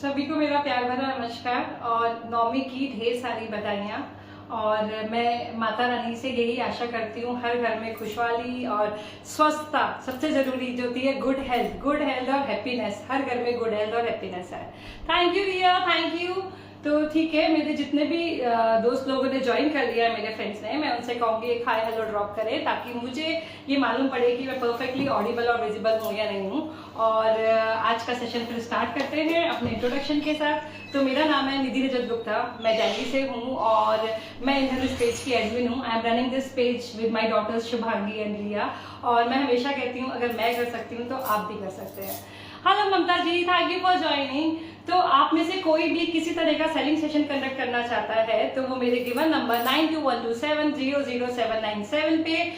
सभी को मेरा प्यार भरा नमस्कार और नवमी की ढेर सारी बधाइयाँ। और मैं माता रानी से यही आशा करती हूँ हर घर में खुशहाली और स्वस्थता, सबसे जरूरी जो होती है गुड हेल्थ और हैप्पीनेस। हर घर में गुड हेल्थ और हैप्पीनेस है। Thank you Riya, thank you. तो ठीक है, मेरे जितने भी दोस्त लोगों ने ज्वाइन कर लिया है, मेरे फ्रेंड्स ने, मैं उनसे कहूँगी एक हाय हेलो ड्रॉप करें ताकि मुझे ये मालूम पड़े कि मैं परफेक्टली ऑडिबल और विजिबल हूँ या नहीं हूँ। और आज का सेशन फिर स्टार्ट करते हैं अपने इंट्रोडक्शन के साथ। तो मेरा नाम है निधि रजत गुप्ता, मैं दिल्ली से हूँ और मैं इस पेज की एडमिन हूँ। I am running this page with my daughters Shubhangi and Riya. और मैं हमेशा कहती हूँ अगर मैं कर सकती हूँ तो आप भी कर सकते हैं। Hello Mamta ji, thank you for joining. तो आप में से कोई भी किसी तरह का सेलिंग सेशन कंडक्ट करना चाहता है तो वो मेरे गिवन नंबर 9212700797 पे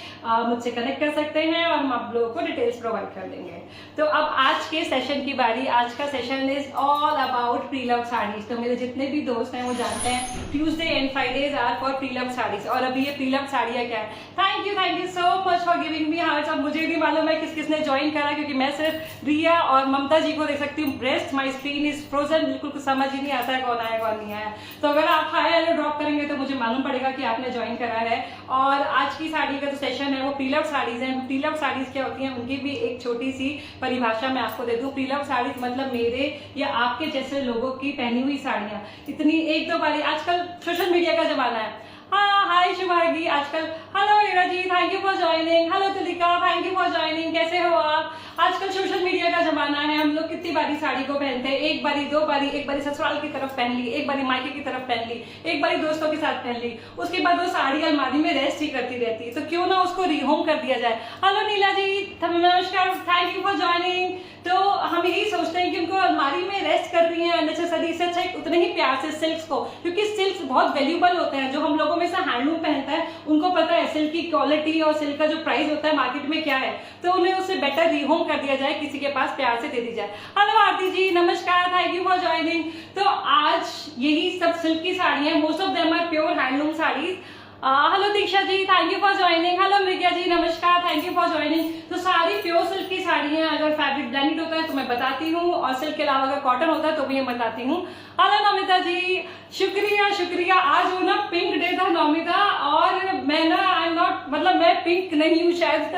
मुझसे कनेक्ट कर सकते हैं और हम आप लोगों को डिटेल्स प्रोवाइड कर देंगे। तो अब आज के सेशन की बारी। आज का session is all about pre love saris. तो मेरे जितने भी दोस्त हैं वो जानते हैं Tuesday and Fridays are for pre love saris. और अभी ये प्री लव साड़ियाँ क्या है। Thank you so much for giving me hearts. अब मुझे नहीं मालूम है किस किसने ज्वाइन करा, क्योंकि मैं सिर्फ रिया और ममता जी को देख सकती हूँ। Breast my screen is frozen, बिल्कुल कुछ समझ ही नहीं आता है कौन आया कौन नहीं आया। तो अगर आप हाय हेलो ड्रॉप करेंगे तो मुझे मालूम पड़ेगा कि आपने ज्वाइन करा है। और आज की साड़ी का जो सेशन है वो प्री लव साड़ीज है। प्री लव साड़ीज क्या होती हैं उनकी भी एक छोटी सी परिभाषा मैं आपको दे दूं। प्री लव साड़ीज मतलब मेरे या आपके जैसे लोगों की पहनी हुई साड़ियां इतनी एक दो बारी। आजकल सोशल मीडिया का जमाना है। हाँ, हाय शुभांगी आजकल। Hello Reena ji, thank you for joining. Hello Tulika, thank you for joining. कैसे हो आप? आजकल सोशल मीडिया का जमाना है। हम लोग कितनी बारी साड़ी को पहनते हैं, एक बारी दो बारी, एक बारी ससुराल की तरफ पहन ली, एक बारी मायके की तरफ पहन ली, एक बारी दोस्तों के साथ पहन ली, उसके बाद वो साड़ी अलमारी में रेस्ट ही करती रहती है। तो क्यों ना उसको रिहोम कर दिया जाए। हेलो नीला जी, नमस्कार, थैंक यू फॉर ज्वाइनिंग। तो हम यही सोचते हैं कि उनको अलमारी में रेस्ट कर रही है अननेसेसरी, से अच्छा उतने ही प्यार से सिल्क्स को, क्योंकि सिल्क्स बहुत वैल्यूबल होते हैं। जो हम लोगों में से हैंडलूम पहनता है उनको पता है सिल्क की क्वालिटी और सिल्क का जो प्राइस होता है मार्केट में क्या है। तो उन्हें उससे बेटर रिहोम कर दिया जाए, किसी के पास प्यार से दे दी जाए। हेलो आरती जी, नमस्कार, थैंक यू फॉर ज्वाइनिंग। तो आज यही सब सिल्क की साड़ी है। Most of them are pure handloom saris. Hello Diksha ji, thank you for joining. Hello Mrigya ji, नमस्कार, थैंक यू फॉर ज्वाइनिंग। तो सारी प्योर सिल्क की साड़ी है। अगर फैब्रिक ब्लेंडेड होता है तो मैं बताती हूँ, और सिल्क के अलावा अगर कॉटन होता है तो भी मैं बताती हूँ। हेलो नमिता जी, शुक्रिया शुक्रिया। आज वो ना पिंक डे था नमिता, और मैं ना आई एम नॉट, मतलब मैं पिंक नहीं हूँ शायद।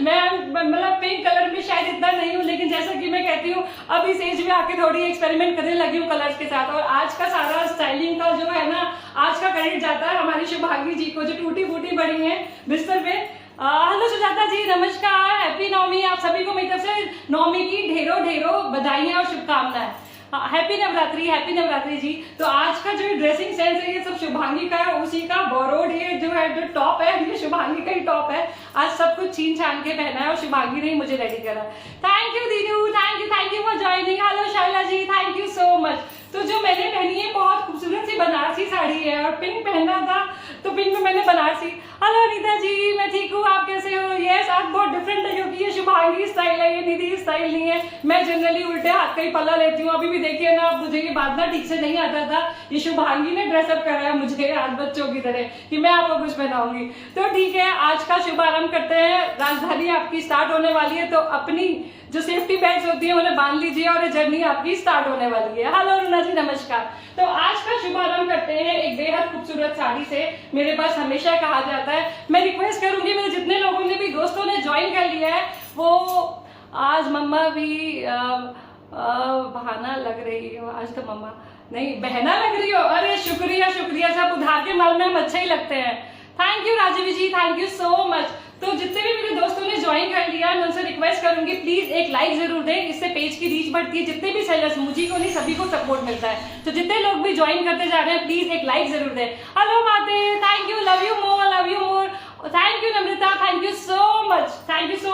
मैं मतलब पिंक कलर में शायद इतना नहीं हूँ, लेकिन जैसा कि मैं कहती हूँ अब इस एज में आके थोड़ी एक्सपेरिमेंट करने लगी हूँ कलर्स के साथ। और आज का सारा स्टाइलिंग का जो है ना, आज का क्रेडिट जाता है हमारी शुभांगी जी को, जो टूटी फूटी बड़ी है बिस्तर पे। हेलो सुजाता जी, नमस्कार, हैप्पी नवमी। आप सभी को मेरी तरफ से नवमी की ढेरों ढेरों बधाइयां और शुभकामनाएं। हैप्पी नवरात्रि जी। तो आज का जो ड्रेसिंग सेंस है ये सब शुभांगी का है, उसी का बोरोड। ये जो है जो टॉप है ये शुभांगी का ही टॉप है। आज सब कुछ छीन छान के पहना है और शुभांगी ने ही मुझे रेडी करा। Thank you Dinu, thank you for joining. Hello Shaila ji, thank you so much. तो जो मैंने पहनी है बहुत खूबसूरत सी बनारसी साड़ी है, और पिंक पहनना था तो पिंक में मैंने बनारसी। हेलो नीता जी, मैं ठीक हूँ, आप कैसे हो? यस, आज बहुत डिफरेंट है क्योंकि ये शुभांगी स्टाइल है, ये निधि स्टाइल नहीं है। मैं जनरली उल्टे हाथ का ही पल्ला लेती हूँ। अभी भी देखिए ना, मुझे ये बात ना ठीक से नहीं आता था। ये शुभांगी ने ड्रेसअप करा है मुझे आज बच्चों की तरह कि मैं आपको कुछ पहनाऊंगी। तो ठीक है, आज का शुभारंभ करते हैं। राजधानी आपकी स्टार्ट होने वाली है, तो अपनी जो सेफ्टी बेल्ट होती है उन्हें बांध लीजिए और जर्नी आपकी स्टार्ट होने वाली है। हेलो रुना जी, नमस्कार। तो आज का शुभारंभ करते हैं एक बेहद खूबसूरत साड़ी से। मेरे पास हमेशा कहा जाता है, मैं रिक्वेस्ट करूंगी मेरे जितने लोगों ने भी दोस्तों ने ज्वाइन कर लिया है वो आज मम्मा भी बहाना लग रही हो। आज तो मम्मा नहीं, बहना लग रही हो। अरे शुक्रिया शुक्रिया, सब उधार के माल में हम अच्छे ही लगते हैं। Thank you Rajeev ji, thank you so much. तो जितने भी मेरे दोस्तों ने ज्वाइन कर लिया मैं उनसे रिक्वेस्ट करूंगी प्लीज एक लाइक जरूर दें, इससे पेज की रीच बढ़ती है। जितने भी सेलर्स, मुझे को नहीं सभी को सपोर्ट मिलता है। तो जितने लोग भी ज्वाइन करते जा रहे हैं प्लीज एक लाइक जरूर दें। हेलो माते, thank you, love you more. Thank you Namrata, thank you so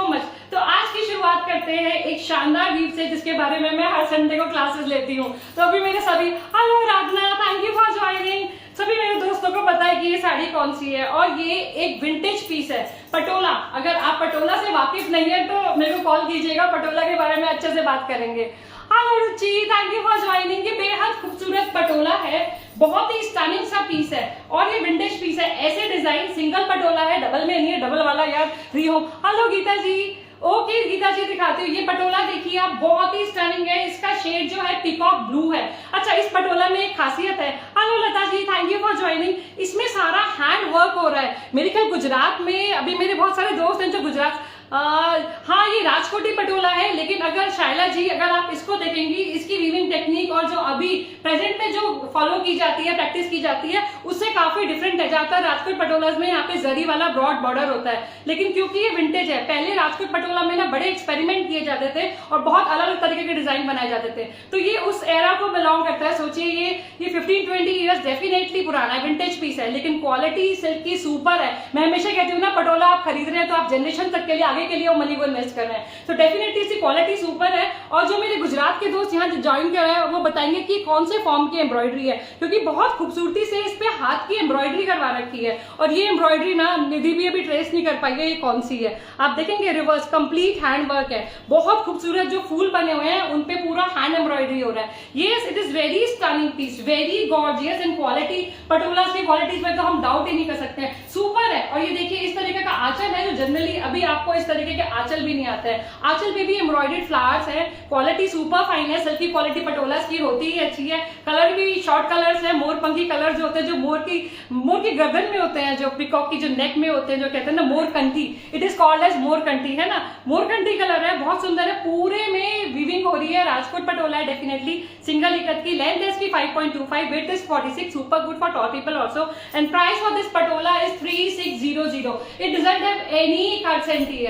much. तो आज की शुरुआत करते हैं एक शानदार गिफ्ट से जिसके बारे में मैं हर संडे को क्लासेस लेती हूँ। तो अभी मेरे सभी, hello Radhna, thank you for joining. सभी मेरे दोस्तों को पता है कि ये साड़ी कौन सी है, और ये एक विंटेज पीस है, पटोला। अगर आप पटोला से वाकिफ नहीं है तो मेरे को कॉल कीजिएगा, पटोला के बारे में अच्छे से बात करेंगे। Hello Ruchi, thank you for joining. ये बेहद खूबसूरत पटोला है, बहुत ही स्टनिंग सा पीस है, और ये विंटेज पीस है। ऐसे डिजाइन सिंगल पटोला है, डबल में नहीं है, डबल वाला यार रिहो। हेलो गीता जी, ओके गीता जी दिखाती हूँ। ये पटोला देखिए आप, बहुत ही स्टनिंग है। इसका शेड जो है पीकॉक ब्लू है। अच्छा, इस पटोला में एक खासियत है। Hello Lata ji, thank you for joining. इसमें सारा हैंड वर्क हो रहा है। मेरे ख्याल गुजरात में, अभी मेरे बहुत सारे दोस्त हैं जो गुजरात, हाँ ये राजकोटी पटोला है, लेकिन अगर शायला जी अगर आप इसको देखेंगी, इसकी वीविंग टेक्निक और जो अभी प्रेजेंट में जो फॉलो की जाती है, प्रैक्टिस की जाती है, उससे काफी डिफरेंट है। ज्यादातर राजकोट पटोलाज में यहाँ पे जरी वाला ब्रॉड बॉर्डर होता है, लेकिन क्योंकि ये विंटेज है, पहले राजकोट पटोला में ना बड़े एक्सपेरिमेंट किए जाते थे और बहुत अलग अलग तरीके के डिजाइन बनाए जाते थे। तो ये उस एरा को बिलोंग करता है। सोचिए ये 15-20 ईयर्स डेफिनेटली पुराना है, विंटेज पीस है, लेकिन क्वालिटी सिल्क की सुपर है। मैं हमेशा कहती हूँ ना, पटोला आप खरीद रहे हैं तो आप जनरेशन तक के लिए, आगे के लिए वो मनी को इन्वेस्ट कर रहे हैं, तो डेफिनेटली इसकी क्वालिटी सुपर है। और जो मेरे गुजरात के दोस्त यहाँ ज्वाइन कर रहे हैं, वो बताएंगे कि कौन से फॉर्म की एम्ब्रॉयडरी है, क्योंकि बहुत खूबसूरती से इस पे हाथ की एम्ब्रॉयडरी करवा रखी है। और ये एम्ब्रॉयडरी ना निधि भी अभी ट्रेस नहीं कर पाई है ये कौन सी है। आप देखेंगे रिवर्स कंप्लीट हैंड वर्क है, बहुत खूबसूरत। जो फूल बने हुए हैं उन पे पूरा हैंड एम्ब्रॉयडरी हो रहा है। Yes, it is very stunning piece, very gorgeous in quality. Patola की क्वालिटीज में तो हम डाउट ही नहीं कर सकते हैं, सुपर है। और ये देखिए इस तरीके का आंचल है, जो जनरली अभी आपको इस तरीके के आंचल भी नहीं आता है। आंचल पे भी एम्ब्रॉयडर्ड फ्लावर्स है, क्वालिटी सुपर फाइन है। सिल्क की क्वालिटी पटोला की होती ही अच्छी है। कलर भी शॉर्ट कलर्स है, मोर पंखी कलर जो होते हैं, जो मोर की गर्दन में होते हैं, जो पिकॉक की जो नेक में होते हैं, जो कहते हैं ना मोर कंठी, इट इज कॉल्ड एज मोर कंठी, है ना, मोर कंठी कलर है, बहुत सुंदर है। पूरे में वीविंग हो रही है, राजकोट पटोला है डेफिनेटली, सिंगल इकत की। लेंथ है इसकी 5.25, width is 46, super good for tall people also. And price for this Patola is 3600। It doesn't have any cuts and tear.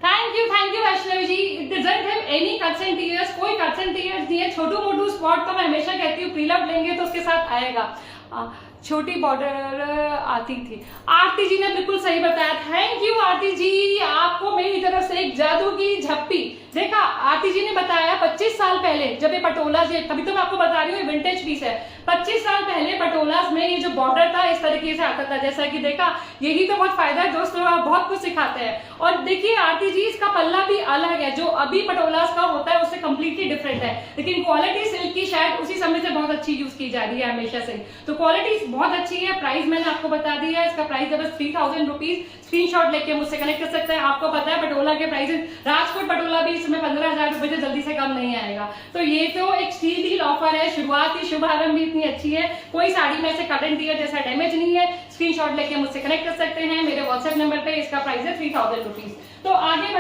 Thank you Vaishnavi ji. It doesn't have any cuts and tears, कोई cuts and tears नहीं है। छोटू मोटू spot तो मैं हमेशा कहती हूँ प्रीलव लेंगे तो उसके साथ आएगा। छोटी बॉर्डर आती थी। आरती जी ने बिल्कुल सही बताया, थैंक यू आरती जी, आपको मेरी तरफ से एक जादू की झप्पी। देखा, आरती जी ने बताया 25 साल पहले जब ये पटोला, तभी तो मैं आपको बता रही हूँ ये विंटेज पीस है। 25 साल पहले पटोलास में ये जो बॉर्डर था इस तरीके से आता था, जैसा कि देखा। यही तो बहुत फायदा है दोस्तों, आप बहुत कुछ सिखाते हैं। और देखिए आरती जी, इसका पल्ला भी अलग है, जो अभी पटोलास का होता है उससे कंप्लीटली डिफरेंट है, लेकिन क्वालिटी सिल्क की शायद उसी समय से बहुत अच्छी यूज की जा रही है हमेशा से, तो क्वालिटी बहुत अच्छी है। प्राइस मैंने आपको बता दिया है, इसका प्राइस है बस 3000 रुपीज। स्क्रीनशॉट लेके मुझसे कनेक्ट कर सकते हैं। आपको पता है पटोला के प्राइसेस, राजकोट पटोला भी इसमें 15,000 रुपए से जल्दी से कम नहीं आएगा। तो ये तो एक स्टील डील ऑफर है, शुरुआत ही शुभारंभ भी इतनी अच्छी है। कोई साड़ी में से कट एंड टीयर जैसा डैमेज नहीं है। स्क्रीनशॉट लेके मुझसे कनेक्ट कर सकते हैं मेरे व्हाट्सएप नंबर पे। इसका प्राइस है 3000 रुपीज। तो आगे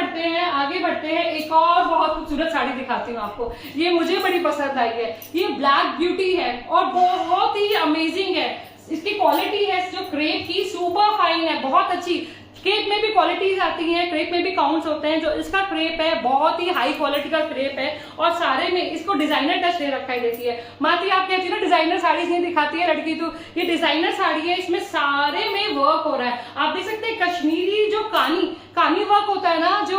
बढ़ते हैं एक और बहुत खूबसूरत साड़ी दिखाती हूँ आपको। ये मुझे बड़ी पसंद आई है, ये ब्लैक ब्यूटी है और बहुत ही अमेजिंग है। इसकी क्वालिटी है जो क्रेप की, सुपर फाइन है, बहुत अच्छी। क्रेप में भी क्वालिटीज आती हैं, क्रेप में भी काउंट्स होते हैं। जो इसका क्रेप है बहुत ही हाई क्वालिटी का क्रेप है और सारे में इसको डिजाइनर टच दे रखा है। देखिए माती, आप कहती है ना डिजाइनर साड़ीज नहीं दिखाती है लड़की, तो ये डिजाइनर साड़ी है, इसमें सारे में वर्क हो रहा है। आप देख सकते हैं कश्मीरी जो कानी वर्क होता है ना, जो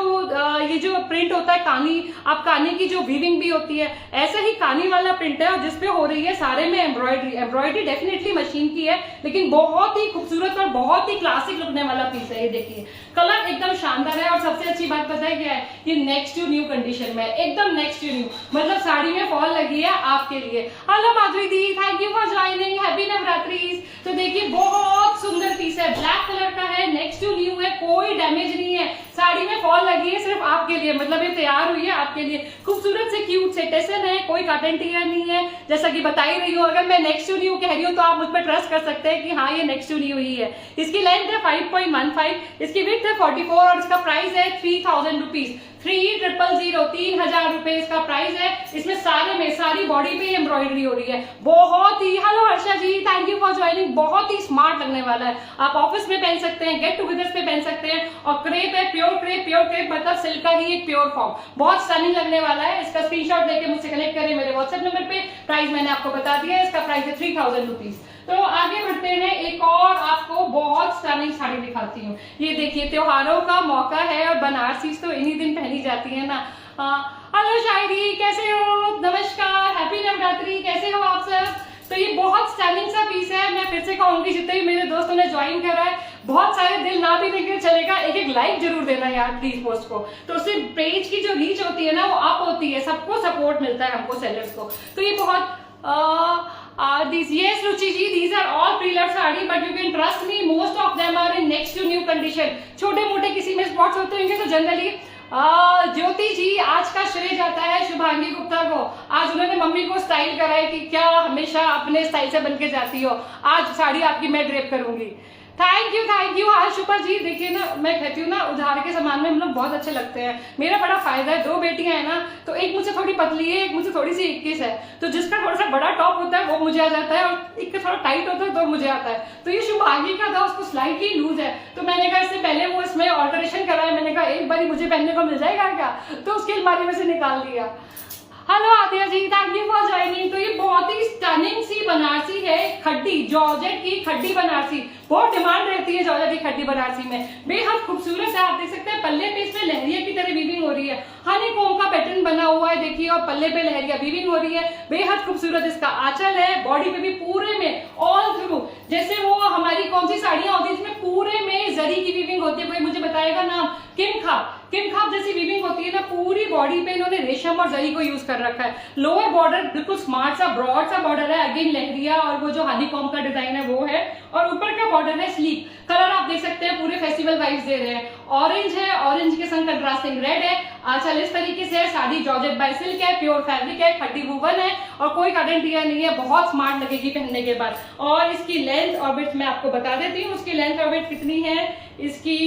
ये जो प्रिंट होता है कानी की जो वीविंग भी होती है, ऐसे ही कानी वाला प्रिंट है और जिसपे हो रही है सारे में एम्ब्रॉयडरी डेफिनेटली मशीन की है, लेकिन बहुत ही खूबसूरत और बहुत ही क्लासिक लगने वाला पीस है। ये देखिए कलर एकदम शानदार है और सबसे अच्छी बात पता है क्या है, ये नेक्स्ट टू न्यू कंडीशन में, एकदम नेक्स्ट टू न्यू, मतलब साड़ी में फॉल लगी है आपके लिए। Hello Madhuri the, thank you for joining, happy Navratri. तो देखिए बहुत सुंदर पीस है, ब्लैक कलर का है, नेक्स्ट टू न्यू है, कोई डैमेज नहीं है, साड़ी में फॉल लगी है सिर्फ आपके लिए, मतलब ये तैयार हुई है आपके लिए। खूबसूरत से क्यूट से टेसल है, कोई कट एंड टीयर नहीं है, जैसा कि बता ही रही हूँ। अगर मैं नेक्स्ट टू न्यू कह रही हूँ तो आप मुझ पर ट्रस्ट कर सकते हैं कि हाँ ये नेक्स्ट टू न्यू ही है। इसकी लेंथ है 5.15, इसकी विड्थ है 44 और इसका प्राइस है 3000 रुपीज। 3000 रुपए इसका प्राइस है। इसमें सारी बॉडी पे एम्ब्रॉयडरी हो रही है, बहुत ही। Hello Harsha ji, thank you for joining. बहुत ही स्मार्ट लगने वाला है, आप ऑफिस में पहन सकते हैं, गेट टुगेदर्स पे पहन सकते हैं। और क्रेप है, प्योर क्रेप मतलब सिल्क का ही एक प्योर फॉर्म, बहुत स्टनिंग लगने वाला है। इसका स्क्रीनशॉट लेके मुझसे कनेक्ट करें मेरे व्हाट्सएप नंबर पे। प्राइस मैंने आपको बता दिया है, इसका प्राइस है 3000 रुपीज। तो आगे बढ़ते हैं, एक और आपको बहुत स्टनिंग साड़ी दिखाती हूँ। ये देखिए त्योहारों का मौका है और बनारसी तो इन्हीं दिन पहनी जाती है ना। हेलो शायरी, कैसे हो? नमस्कार, हैप्पी नवरात्रि, कैसे हो आप सब? तो ये बहुत स्टनिंग सा पीस है। मैं फिर से कहूंगी जितने भी मेरे दोस्तों ने ज्वाइन करा है, बहुत सारे दिल ना भी देखे चलेगा, एक लाइक जरूर देना यार प्लीज पोस्ट को, तो उससे पेज की जो रीच होती है ना वो अप होती है, सबको सपोर्ट मिलता है हमको सेलर्स को। तो ये बहुत Yes, Ruchi ji, these are all pre-loved sari, but you can trust me, most of them are in next to new condition. छोटे मोटे किसी में स्पॉट्स होते होंगे तो जनरली ज्योति जी आज का श्रेय जाता है शुभांगी गुप्ता को। आज उन्होंने मम्मी को स्टाइल कराया कि क्या हमेशा अपने स्टाइल से बन के जाती हो, आज साड़ी आपकी मैं ड्रेप करूंगी। थैंक यू हर्षुपा जी। देखिए ना, मैं कहती हूँ ना, उधार के सामान में हम लोग बहुत अच्छे लगते हैं। मेरा बड़ा फायदा है, 2 बेटियां हैं ना, तो एक मुझसे थोड़ी पतली है, एक मुझसे थोड़ी सी 21 है, तो जिसका थोड़ा सा बड़ा टॉप होता है वो मुझे आ जाता है और एक का थोड़ा टाइट होता है तो मुझे आता है। तो ये शुभांगी का था, उसको स्लाइटली लूज है, तो मैंने कहा इससे पहले वो इसमें ऑल्टरेशन कराया, मैंने कहा एक बार मुझे पहनने को मिल जाएगा क्या, तो उसकी अलमारी में से निकाल दिया। Hello Aadiya ji, thank you for joining. तो ये बहुत ही स्टनिंग सी बनारसी है, खड्डी जॉर्जेट की खड्डी बनारसी, बहुत डिमांड रहती है जॉर्जेट की खड्डी बनारसी में, बेहद खूबसूरत है। आप देख सकते हैं पल्ले पे इसमें लहरिया की तरह वीविंग हो रही है, हनी कोम का पैटर्न बना हुआ है देखिए, और पल्ले पे लहरिया वीविंग हो रही है, बेहद खूबसूरत इसका आंचल है। बॉडी पे भी पूरे में ऑल थ्रू, जैसे वो हमारी कौन सी साड़ियां होती है जिसमें पूरे में जरी की वीविंग होती है, कोई मुझे बताएगा नाम? किम खाब जैसी वीविंग होती है ना, पूरी बॉडी पे इन्होंने रेशम और जरी को यूज कर रखा है। लोअर बॉर्डर बिल्कुल स्मार्ट सा ब्रॉड सा बॉर्डर है, अगेन लहरिया और वो जो हनी कॉम का डिजाइन है वो है, और ऊपर का बॉर्डर है स्लीक। कलर आप देख सकते हैं पूरे फेस्टिवल वाइब्स दे रहे हैं। ऑरेंज है, ऑरेंज के संग कंट्रास्टिंग रेड है। आंचल इस तरीके से है, साड़ी जॉर्जेट बाय सिल्क है, प्योर फैब्रिक है, खट्टी वूवन है और कोई कटन टिया नहीं है, बहुत स्मार्ट लगेगी पहनने के बाद। और इसकी लेंथ और विड्थ मैं आपको बता देती हूँ, उसकी लेंथ और विड्थ कितनी है। इसकी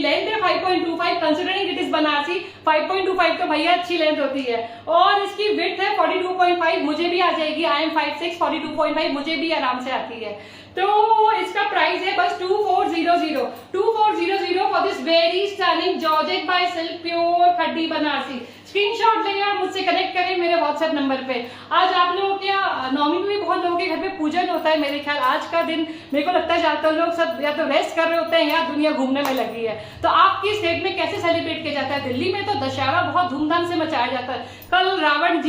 लेंथ है 5.25, कंसिडरिंग इट इज बनारसी 5.25 तो भैया अच्छी लेंथ होती है। और इसकी विड्थ है 42.5, मुझे भी आ जाएगी, आई एम 5'6", 42.5 मुझे भी आराम से आती है। तो इसका प्राइस है बस 2400 for this very stunning georgette by silk pure खड्डी बनारसी। स्क्रीनशॉट लें और मुझसे कनेक्ट करें मेरे व्हाट्सएप नंबर पे। आज आप लोगों के यहाँ नवमी में भी बहुत लोगों के घर पे पूजन होता है, मेरे ख्याल आज का दिन मेरे को लगता है ज्यादातर लोग सब या तो रेस्ट कर रहे होते हैं या दुनिया घूमने में लगी है। तो आपकी स्टेट में कैसे सेलिब्रेट किया जाता है? दिल्ली में तो दशहरा बहुत धूमधाम से मचाया जाता है। कल रावण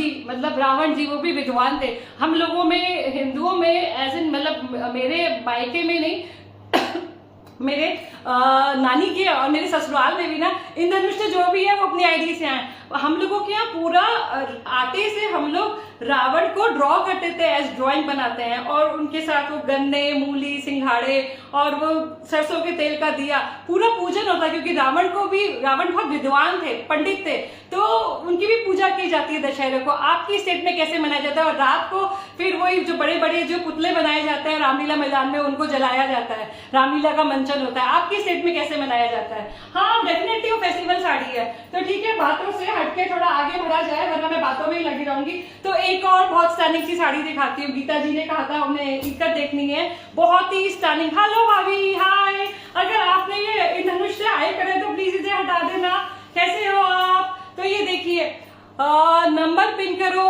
जी वो भी विद्वान थे। हम लोगों में हिंदुओं में एज इन मतलब मेरे मायके में नहीं मेरे नानी के और मेरे ससुराल में भी ना इंद्रधनुष जो भी है वो अपनी आईडी से आए। हम लोगों के यहाँ पूरा आटे से हम लोग रावण को ड्रॉ करते थे, एज ड्राइंग बनाते हैं, और उनके साथ वो गन्ने, मूली, सिंघाड़े और वो सरसों के तेल का दिया, पूरा पूजन होता है। क्योंकि रावण बहुत विद्वान थे, पंडित थे, तो उनकी भी पूजा की जाती है दशहरे को। आपकी स्टेट में कैसे मनाया जाता है? और रात को फिर वही जो बड़े बड़े जो पुतले बनाए जाते हैं रामलीला मैदान में, उनको जलाया जाता है, रामलीला का मंचन होता है। आपकी स्टेट में कैसे मनाया जाता है? हाँ डेफिनेटली वो फेस्टिवल साड़ी है। तो ठीक है, बातों से हटके थोड़ा आगे बढ़ा जाए, वरना मैं बातों में ही लगी रहूंगी। तो एक और बहुत स्टनिंग सी साड़ी दिखाती हूँ। गीता जी ने कहा था हमने इकत देखनी है, बहुत ही स्टनिंग। हेलो भाभी, हाय। अगर आपने ये इंद्रधनुष से हाय करे तो प्लीज इसे हटा देना। कैसे हो आप? तो ये देखिए, नंबर पिन करो।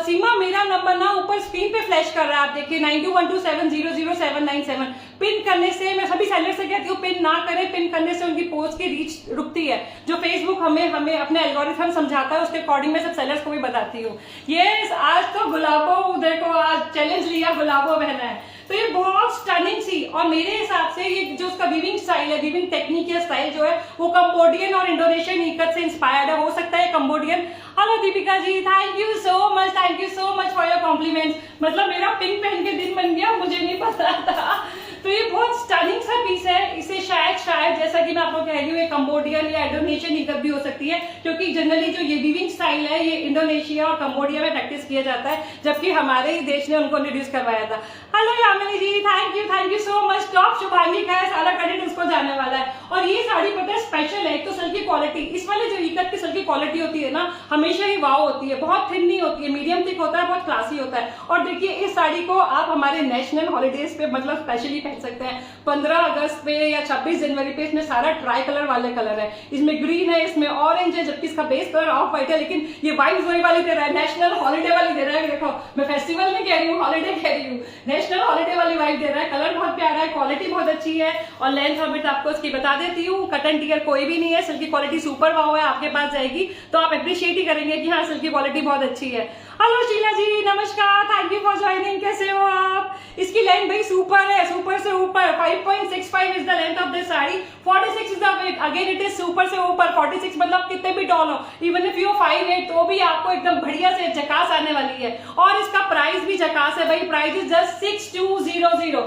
सीमा, मेरा नंबर ना ऊपर स्क्रीन पे फ्लैश कर रहा है, आप देखिए 9212700797। पिन करने से, मैं सभी सेलर से कहती हूँ पिन ना करें, पिन करने से उनकी पोस्ट की रीच रुकती है। जो फेसबुक हमें अपने एल्गोरिथम समझाता है उसके अकॉर्डिंग मैं सब सेलर्स को भी बताती हूँ। ये आज तो गुलाबो, देखो आज चैलेंज लिया, गुलाबो बहना है। तो ये बहुत स्टनिंग सी, और मेरे हिसाब से ये जो उसका वीविंग स्टाइल है, वीविंग टेक्निक या स्टाइल जो है वो कंबोडियन और इंडोनेशियन इकत से इंस्पायर्ड है, हो सकता है Cambodian. Hello Deepika ji, thank you so much for your compliments. मतलब मेरा पिंक पहन के दिन बन गया, मुझे नहीं पता था। तो ये बहुत स्टनिंग सा पीस है। इसे शायद जैसा कि मैं आपको कह रही हूँ, ये कंबोडियन या इंडोनेशियन इकत भी हो सकती है, क्योंकि जनरली जो ये वीविंग स्टाइल है ये इंडोनेशिया और कंबोडिया में प्रैक्टिस किया जाता है, जबकि हमारे ही देश ने उनको इंट्रोड्यूस करवाया था। Hello Yamini ji, thank you so much. Top Shubhangi का है, सारा क्रेडिट उसको जाने वाला है। और ये साड़ी पता है स्पेशल है, एक तो सिल्क की क्वालिटी, इस वाले जो इकत की सिल्क की क्वालिटी होती है ना, हमेशा ही वाव होती है, बहुत थिन नहीं होती है, मीडियम थिक होता है, बहुत क्लासी होता है। और देखिए इस साड़ी को आप हमारे नेशनल हॉलीडेज पे मतलब स्पेशली पहन सकते हैं। 15 अगस्त पे या 26 जनवरी पे इसमें सारा ट्राई कलर वाले कलर है, इसमें ग्रीन है, इसमें ऑरेंज है, जबकि इसका बेस कलर ऑफ व्हाइट है, लेकिन ये वाइब्स वही वाली दे रहा है, नेशनल हॉलीडे वाली दे रहा है। देखो मैं फेस्टिवल नहीं कह रही हूँ, हॉलीडे कह रही हूँ, नेशनल हॉलीडे वाली वाइब दे रहा है। कलर बहुत प्यारा है, क्वालिटी बहुत अच्छी है, और लेंथ और विड्थ आपको इसकी बता देती हूँ। कटन टियर कोई भी नहीं है, सिल्क की क्वालिटी सुपर वाव है, आपके पास जाएगी तो आप अप्रिशिएट ही करेंगे कि हाँ सिल्क की क्वालिटी बहुत अच्छी है। हेलो शीला जी, नमस्कार, थैंक यू फॉर ज्वाइनिंग। कैसे हो आप? इसकी लेंथ भाई सुपर है, सुपर से ऊपर 5.65 is the length of this sari, 46 is the weight, again it is super से ऊपर 46, मतलब कितने भी टॉल हो, इवन इफ यू 5'8" तो भी आपको एकदम बढ़िया से झकास आने वाली है। और इसका प्राइस भी झकास है भाई। Price is just 6200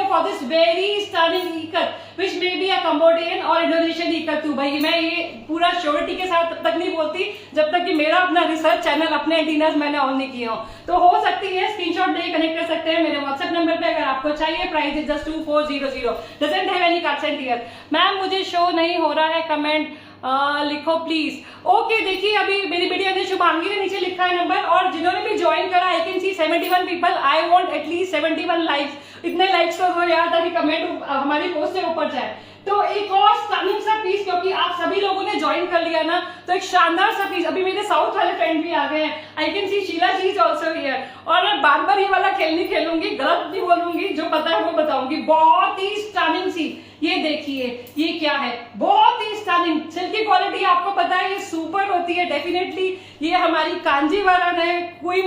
for this very stunning ikat which may be a Cambodian और इंडोनेशियन इकत टू। भाई मैं ये पूरा श्योरिटी के साथ तब तक नहीं बोलती जब तक कि मेरा अपना रिसर्च चैनल अपने एंटीनास मैंने ऑन नहीं किया हो। तो हो सकती है स्क्रीनशॉट दे कनेक्ट कर सकते हैं मेरे व्हाट्सएप नंबर पे अगर आपको चाहिए। Price is just 2400, doesn't have any कार्सेंट हियर। मैम मुझे शो नहीं हो रहा है, कमेंट लिखो प्लीज। ओके देखिए अभी मेरी वीडियो ने शुभांगी ने नीचे लिखा है नंबर, और जिन्होंने भी ज्वाइन करा आई can C 71 people. I want at least 71 likes. इतने लाइक्स तो हो यार ताकि कमेंट हमारी पोस्ट से ऊपर जाए। तो एक और स्टनिंग सा पीस, क्योंकि आप सभी लोगों ने ज्वाइन कर लिया ना, तो एक शानदार सा पीस। अभी मेरे साउथ वाले फ्रेंड भी आ गए हैं, I can see Sheela ji is also here. और मैं बार बार ये वाला खेल नहीं खेलूंगी, गलत नहीं बोलूंगी, जो पता है वो बताऊंगी। बहुत ही स्टनिंग सी, ये देखिए ये क्या है, बहुत ही स्टनिंग। सिल्क की क्वालिटी आपको पता है ये सुपर होती है डेफिनेटली। ये हमारी कांजीवरम है। कोई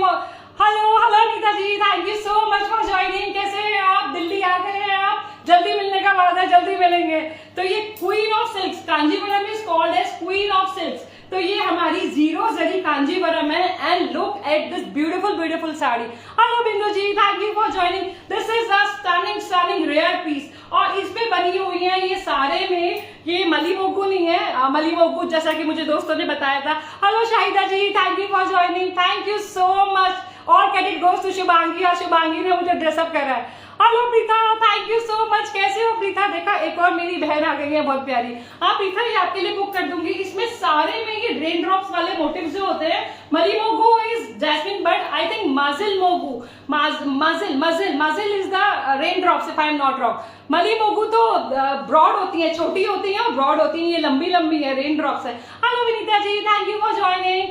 hello hello Neeta ji, thank you so much for joining. कैसे हैं आप? दिल्ली आ गए हैं आप? जल्दी मिलने का वादा है, जल्दी मिलेंगे। तो ये queen of silks, Kanjeevaram is called as queen of silks. तो ये हमारी जीरो जरी कांजीवरम है। And look at this beautiful beautiful sari. Hello Bindu ji, thank you for joining. This is a stunning stunning rare piece, और इसमें बनी हुई है ये सारे में, ये मली मोगू नहीं है, मली मोगू जैसा कि मुझे दोस्तों ने बताया था। Hello Shahida ji, thank you for joining, thank you so much. और क्रेडिट गोज टू शुभांगी, और शुभांगी ने मुझे ड्रेसअप करा है। Hello Preeta, thank you so much. कैसे हो प्रीता? देखा एक और मेरी बहन आ गई है बहुत प्यारी। हाँ प्रीता, ये आपके लिए बुक कर दूंगी। इसमें सारे में ये रेन ड्रॉप्स वाले मोटिव्स जो होते हैं। Malli moggu is jasmine, but I think majil moggu, majil is the rain drops if I am not wrong. Malli moggu तो ब्रॉड होती है, छोटी होती है, ब्रॉड होती है, ये लंबी लंबी है, रेन ड्रॉप्स है। Hello Vinita ji, thank you for joining.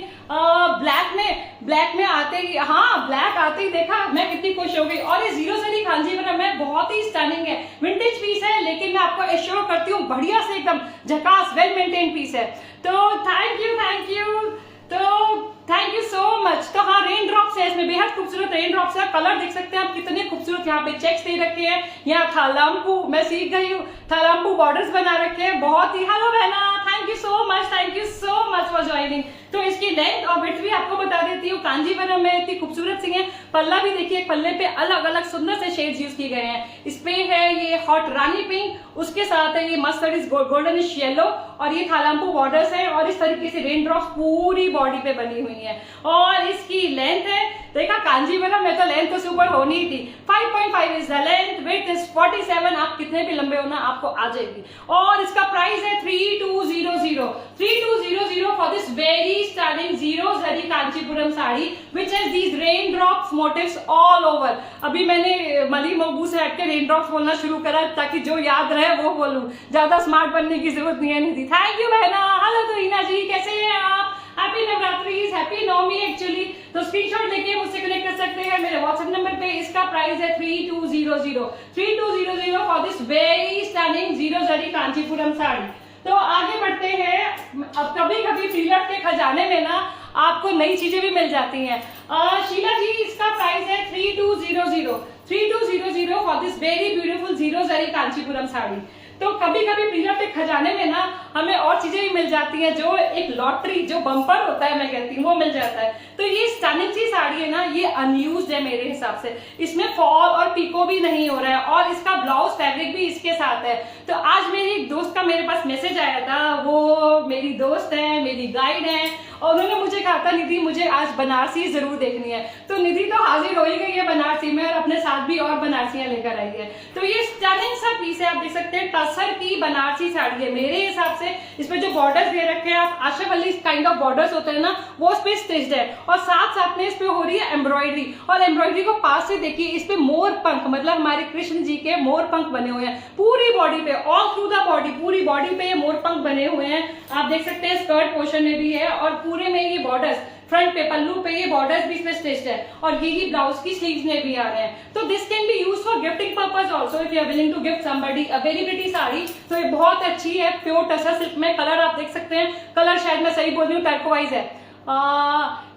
Black में आते ही, हाँ ब्लैक आते ही देखा मैं कितनी खुश हो गई। और ये जीरो जरी कांजीवरम है, बहुत ही स्टनिंग है। विंटेज पीस है, लेकिन मैं आपको एश्योर करती हूँ बढ़िया से एकदम झकास वेल मेंटेन पीस है। तो थैंक यू, तो थैंक यू सो मच। तो हाँ रेन ड्रॉप्स है इसमें, बेहद खूबसूरत रेन ड्रॉप्स है। कलर देख सकते हैं आप कितने खूबसूरत, यहाँ पे चेक्स दे रखे हैं, यहाँ थालाम्पू, मैं सीख गई हूँ, थालाम्पू बॉर्डर्स बना रखे हैं, बहुत ही। हेलो बहना, thank you so much for joining. तो इसकी लेंथ और विड्थ भी आपको बता देती हूँ। कांजीवरम में इतनी खूबसूरत सी है। पल्ला भी देखिए, पल्ले पे अलग अलग सुंदर से शेड्स यूज किए गए हैं। इस पे है ये हॉट रानी पिंक, उसके साथ है ये मस्टर्ड गोल्डनिश येलो, और ये थालाम्पू बॉर्डर्स है, और इस तरीके से रेन ड्रॉप्स पूरी बॉडी पे बनी हुई है। और इसकी लेंथ है, देखा कांजीवरम में तो लेंथ तो सुपर होनी ही थी। 5.5 is the length, width is 47। आप कितने भी लंबे होना आपको आ जाएगी। और इसका प्राइस है 3200 for this very stunning zero zari Kanchipuram sari which has these rain drops motifs all over. अभी मैंने मली मोगू से हटके रेन ड्रॉप्स बोलना शुरू करा ताकि जो याद रहे वो बोलूं, ज्यादा स्मार्ट बनने की जरूरत नहीं है निधि। थैंक यू बहना। हेलो तो हीना जी, कैसे हैं आप? हैप्पी नवरात्रि, हैप्पी नवमी एक्चुअली। तो स्क्रीनशॉट लेके मुझसे कनेक्ट कर सकते हैं मेरे व्हाट्सएप नंबर पे। इसका प्राइस है 3200 for this very stunning zero zari Kanchipuram sari. तो आगे बढ़ते हैं। अब कभी कभी प्रीलट के खजाने में ना आपको नई चीजें भी मिल जाती हैं। शीला जी, इसका प्राइस है 3200 for this very beautiful zero zari Kanchipuram sari. तो कभी कभी प्रीलट के खजाने में ना हमें और चीजें भी मिल जाती हैं, जो एक लॉटरी, जो बम्पर होता है मैं कहती हूँ, वो मिल जाता है। तो ये स्टनिंग सी साड़ी है ना, ये अनयूज्ड है मेरे हिसाब से। इसमें फॉल और पिको भी नहीं हो रहा है, और इसका ब्लाउज फैब्रिक भी इसके साथ है। तो आज मेरी एक दोस्त का मेरे पास मैसेज आया था, वो मेरी दोस्त है, मेरी गाइड है, और उन्होंने मुझे कहा था निधि मुझे आज बनारसी जरूर देखनी है। तो निधि तो हाजिर हो ही गई है बनारसी में, और अपने साथ भी और बनारसियां लेकर आई है। तो ये स्टनिंग सा पीस है, आप देख सकते हैं टसर की बनारसी साड़ी है। मेरे हिसाब से इसमें जो बॉर्डर्स दे रखे हैं आप, आशा वाली काइंड ऑफ बॉर्डर्स होते हैं ना, वो इस पे स्टिच्ड है, और साथ साथ में इस पे हो रही है एम्ब्रॉयडरी। और एम्ब्रॉयडरी को पास से देखिए, इस पे मोर पंख, मतलब हमारे कृष्ण जी के मोर पंख बने हुए हैं पूरी बॉडी पे, ऑल थ्रू द बॉडी, पूरी बॉडी पे ये मोर पंख बने हुए हैं। आप देख सकते हैं स्कर्ट पोर्शन में भी है, और पूरे में ये बॉर्डर्स, फ्रंट पे पल्लू पे ये बॉर्डर्स भी इसमें स्टिच्ड है, और यही ब्लाउज की स्लीव्स में भी आ रहे हैं। तो this can be used for gifting purpose also if you are willing to gift somebody a very pretty sari. तो ये बहुत अच्छी है, प्योर टसर सिल्क में। कलर आप देख सकते हैं, कलर शायद मैं सही बोल रही हूँ, टर्कोवाइज है।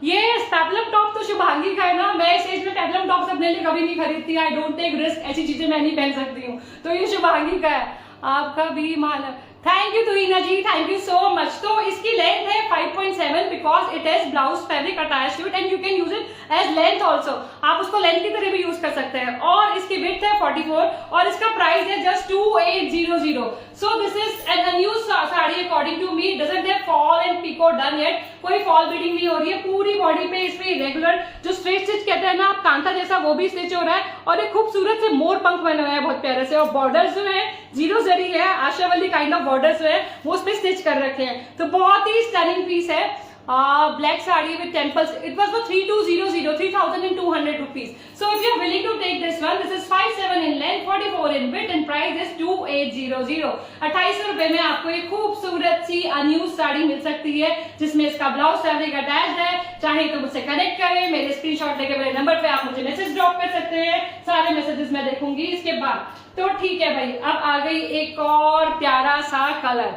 ये पेप्लम टॉप तो शुभांगी का है ना, मैं इस एज में पेप्लम टॉप अपने लिए कभी नहीं खरीदती। आई डोंट टेक रिस्क, ऐसी चीजें मैं नहीं पहन सकती हूँ। तो ये शुभांगी का है, आपका भी माल। Thank you Tuhina ji, thank you so much. तो इसकी लेंथ है 5.7 because it has blouse fabric attached to it, and you can use it as length also, आप उसको लेंथ की तरह भी यूज कर सकते हैं। और इसकी विड्थ है 44 और इसका प्राइस है just 2800। So this is an unused sari according to me, doesn't have fall and pico done yet, कोई फॉल बीडिंग नहीं हो रही है। पूरी बॉडी पे इसमें रेगुलर जो स्ट्रेट स्टिच कहते हैं ना आप, कांथा जैसा, वो भी स्टिच हो रहा है और एक खूबसूरत से मोर पंख बने हुए हैं बहुत प्यारे से। और बॉर्डर्स जो है जीरो जरी है, आशावली काइंड ऑफ बॉर्डर्स जो है वो उस पे स्टिच कर रखे हैं। तो बहुत ही स्टनिंग पीस है। Black sari with temples. It was for 3200, 3200 rupees. So if you are willing to take this one, this is 57 in length, 44 in width and price is 2800. 2800 रुपए में आपको एक खूबसूरत सी अनयूज साड़ी मिल सकती है जिसमें इसका ब्लाउज फैब्रिक अटैच है। चाहे तो मुझसे कनेक्ट करें, मेरे स्क्रीनशॉट लेके मेरे नंबर पे आप मुझे मैसेज ड्रॉप कर सकते हैं, सारे मैसेजेस मैं देखूंगी इसके बाद। तो ठीक है भाई, अब आ गई एक और प्यारा सा कलर।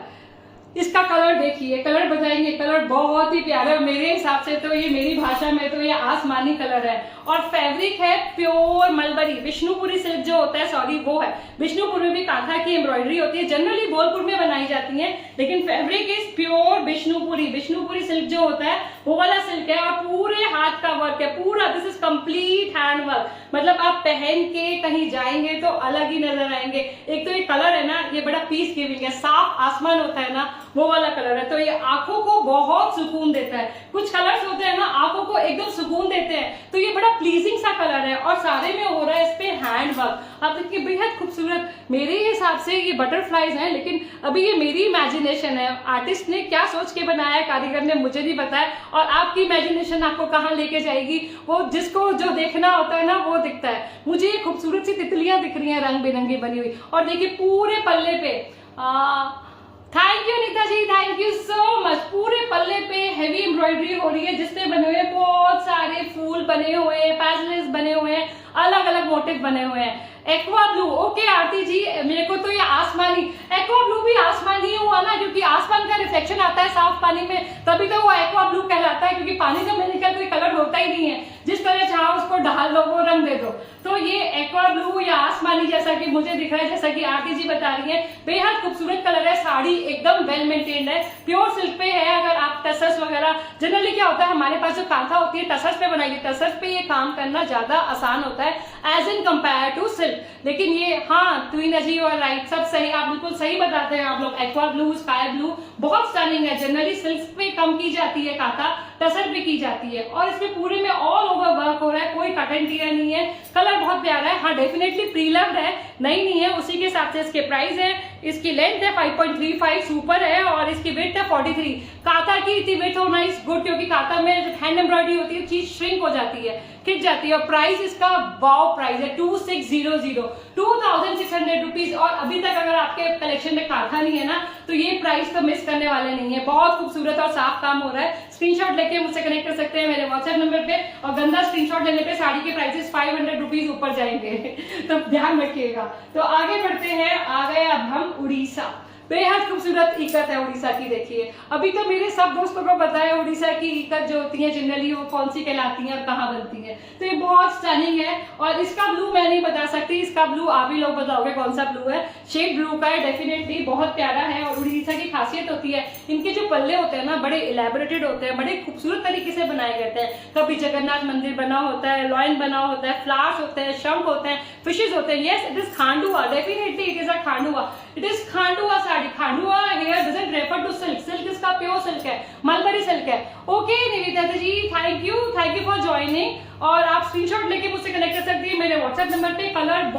इसका कलर देखिए, कलर बताएंगे, कलर बहुत ही प्यारा है। मेरे हिसाब से तो ये, मेरी भाषा में तो ये आसमानी कलर है और फैब्रिक है प्योर मलबरी, विष्णुपुरी सिल्क जो होता है, सॉरी वो है। विष्णुपुर में भी कांथा की एम्ब्रॉयडरी होती है, जनरली बोलपुर में बनाई जाती है, लेकिन fabric is pure Vishnupuri. Vishnupuri silk जो होता है वो वाला सिल्क है और पूरे हाथ का वर्क है पूरा। This is complete hand work, मतलब आप पहन के कहीं जाएंगे तो अलग ही नजर आएंगे। एक तो ये कलर है ना, ये बड़ा पीस गिविंग है, साफ आसमान होता है ना वो वाला कलर है, तो ये आंखों को बहुत सुकून देता है। कुछ कलर्स होते हैं ना आंखों को एकदम सुकून देते हैं, तो ये बड़ा प्लीजिंग सा कलर है और सारे में हो रहा है इस पे हैंड वर्क। आप देखिए बेहद खूबसूरत। मेरे हिसाब से ये बटरफ्लाईज हैं, लेकिन अभी ये मेरी इमेजिनेशन है, आर्टिस्ट ने क्या सोच के बनाया है, कारीगर ने, मुझे नहीं पता है। और आपकी इमेजिनेशन आपको कहाँ लेके जाएगी, वो जिसको जो देखना होता है ना वो दिखता है। मुझे ये खूबसूरत सी तितलियां दिख रही हैं रंग बिरंगी बनी हुई, और देखिए पूरे पल्ले पे thank you Neeta ji, thank you so much. पूरे पल्ले पे हेवी एम्ब्रॉयडरी हो रही है जिससे बने हुए बहुत सारे फूल बने हुए हैं, पैसलेस बने हुए हैं, अलग अलग मोटिव बने हुए हैं। एक्वा ब्लू, ओके आरती जी, मेरे को तो ये आसमानी, एक्वा ब्लू भी आसमानी हुआ ना, क्योंकि आसमान का रिफ्लेक्शन आता है साफ पानी में, तभी तो वो एक्वा ब्लू कहलाता है, क्योंकि पानी जब में निकल कोई कलर होता ही नहीं है, जिस तरह चाहो उसको ढाल दो, वो रंग दे दो। तो ये एक्वा ब्लू या आसमानी जैसा कि मुझे दिख रहा है, जैसा कि आरती जी बता रही है, बेहद खूबसूरत कलर है। साड़ी एकदम वेल मेंटेन्ड है, प्योर सिल्क पे है। अगर आप टसस वगैरह, जनरली क्या होता है हमारे पास जो कांथा होती है टसस पे बनाई, टसस पे ये काम करना ज्यादा आसान होता है as in compare to silk. लेकिन ये, हाँ ट्वीना जी और राइट, सब सही, आप बिल्कुल सही बताते हैं आप लोग। एक्वा ब्लू, स्काई ब्लू बहुत स्टनिंग है। जनरली सिल्क पे कम की जाती है कांथा, टसर पे की जाती है, और इसमें पूरे में ऑल ओवर वर्क हो रहा है, कोई कट एंड टियर नहीं है। कलर बहुत प्यारा है, हाँ डेफिनेटली प्री लव्ड है, नई नहीं है, उसी के हिसाब से इसके प्राइस है। इसकी लेंथ है 5.35 सुपर है और इसकी विड्थ है 43। कांथा की इतनी विड्थ होना इज गुड, क्योंकि कांथा में जब हैंड एम्ब्रॉयडरी होती है चीज श्रिंक हो जाती है, खिंच जाती है। और प्राइस इसका वाव प्राइस है 2600, 2600 रुपीज। और अभी तक अगर आपके कलेक्शन में कांथा नहीं है ना, तो ये प्राइस तो मिस करने वाले नहीं है। बहुत खूबसूरत और साफ काम हो रहा है। स्क्रीनशॉट लेके मुझसे कनेक्ट कर सकते हैं मेरे व्हाट्सएप नंबर पे, और गंदा स्क्रीनशॉट लेने पे साड़ी के प्राइसेस 500 रुपीज ऊपर जाएंगे तो ध्यान रखिएगा। तो आगे बढ़ते हैं, आ गए अब हम उड़ीसा। बेहद खूबसूरत इकत है उड़ीसा की, देखिए। अभी तो मेरे सब दोस्तों को पता है उड़ीसा की इकत जो होती है जनरली वो कौन सी कहलाती है और कहाँ बनती है, तो ये बहुत स्टनिंग है। और इसका ब्लू मैं नहीं बता सकती, इसका ब्लू आप ही लोग बताओगे कौन सा ब्लू है। शेड ब्लू का है, डेफिनेटली बहुत प्यारा है। और उड़ीसा की खासियत होती है, इनके जो पल्ले होते हैं ना बड़े इलेबोरेटेड होते हैं, बड़े खूबसूरत तरीके से बनाए गए हैं। कभी जगन्नाथ मंदिर बना होता है, लॉयन बना होता है, फ्लावर्स होते हैं, शंख होते हैं, फिशेज होते हैं। Yes, it is Khandua, definitely it is a Khandua, it is Khandua sari. Khandua here doesn't refer to silk, silk इसका प्योर सिल्क है, मलबरी सिल्क है। Okay Nivita ji, thank you for joining. और आप स्क्रीनशॉट लेके मुझसे कनेक्ट कर सकती है मेरे व्हाट्सएप नंबर पे। कलर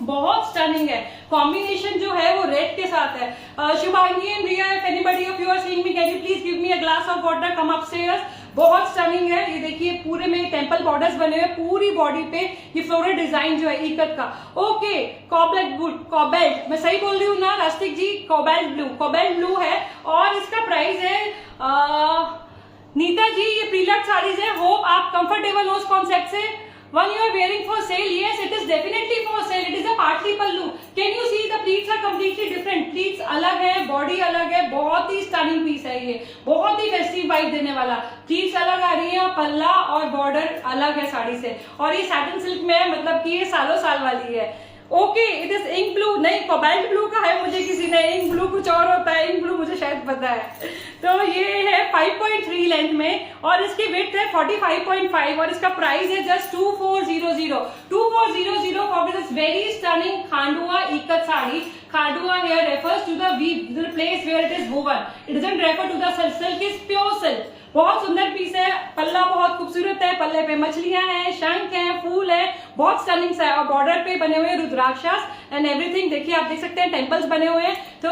बहुत स्टनिंग है, कॉम्बिनेशन जो है वो रेड के साथ है। Shubhangi and Riya, if anybody of you are seeing me, can you please give me a glass of water, come upstairs. बहुत स्टनिंग है, ये देखिए पूरे में टेम्पल बॉर्डर्स बने हुए, पूरी बॉडी पे ये फ्लोरल डिजाइन जो है इकत का। ओके, कोबेल्ट, मैं सही बोल रही हूँ ना रास्तिक जी? कोबेल्ट ब्लू है और इसका प्राइस है नीता जी, ये प्रीलट साड़ीज है, होप आप कंफर्टेबल हो उस कॉन्सेप्ट से। One you are wearing for sale, yes, it is definitely for sale. It is a partly pallu. Can you see the pleats are completely different? Pleats अलग है, बॉडी अलग है, बहुत ही स्टनिंग पीस है ये, बहुत ही फेस्टिव वाइब देने वाला। प्लीट्स अलग आ रही है, पल्ला और बॉर्डर अलग है साड़ी से, और ये सैटिन सिल्क में है, मतलब कि ये सालों साल वाली है। Okay it is ink blue, नहीं कोबाल्ट ब्लू का है मुझे किसी ने, इंक ब्लू कुछ और होता है, इंक ब्लू मुझे शायद पता है। तो ये है 5.3 लेंथ में और इसकी विड्थ है 45.5 और इसका प्राइस है just 2400 for this very stunning Khandua ikat sari. Khandua here refers to the place where it is woven, it doesn't refer to the silk, silk is pure silk। बहुत सुंदर पीस है, पल्ला बहुत खूबसूरत है, पल्ले पे मछलियां हैं, शंख हैं, फूल है, बहुत स्टनिंग सा है और बॉर्डर पे बने हुए रुद्राक्षस एंड एवरीथिंग। देखिए आप देख सकते हैं टेम्पल्स बने हुए हैं। तो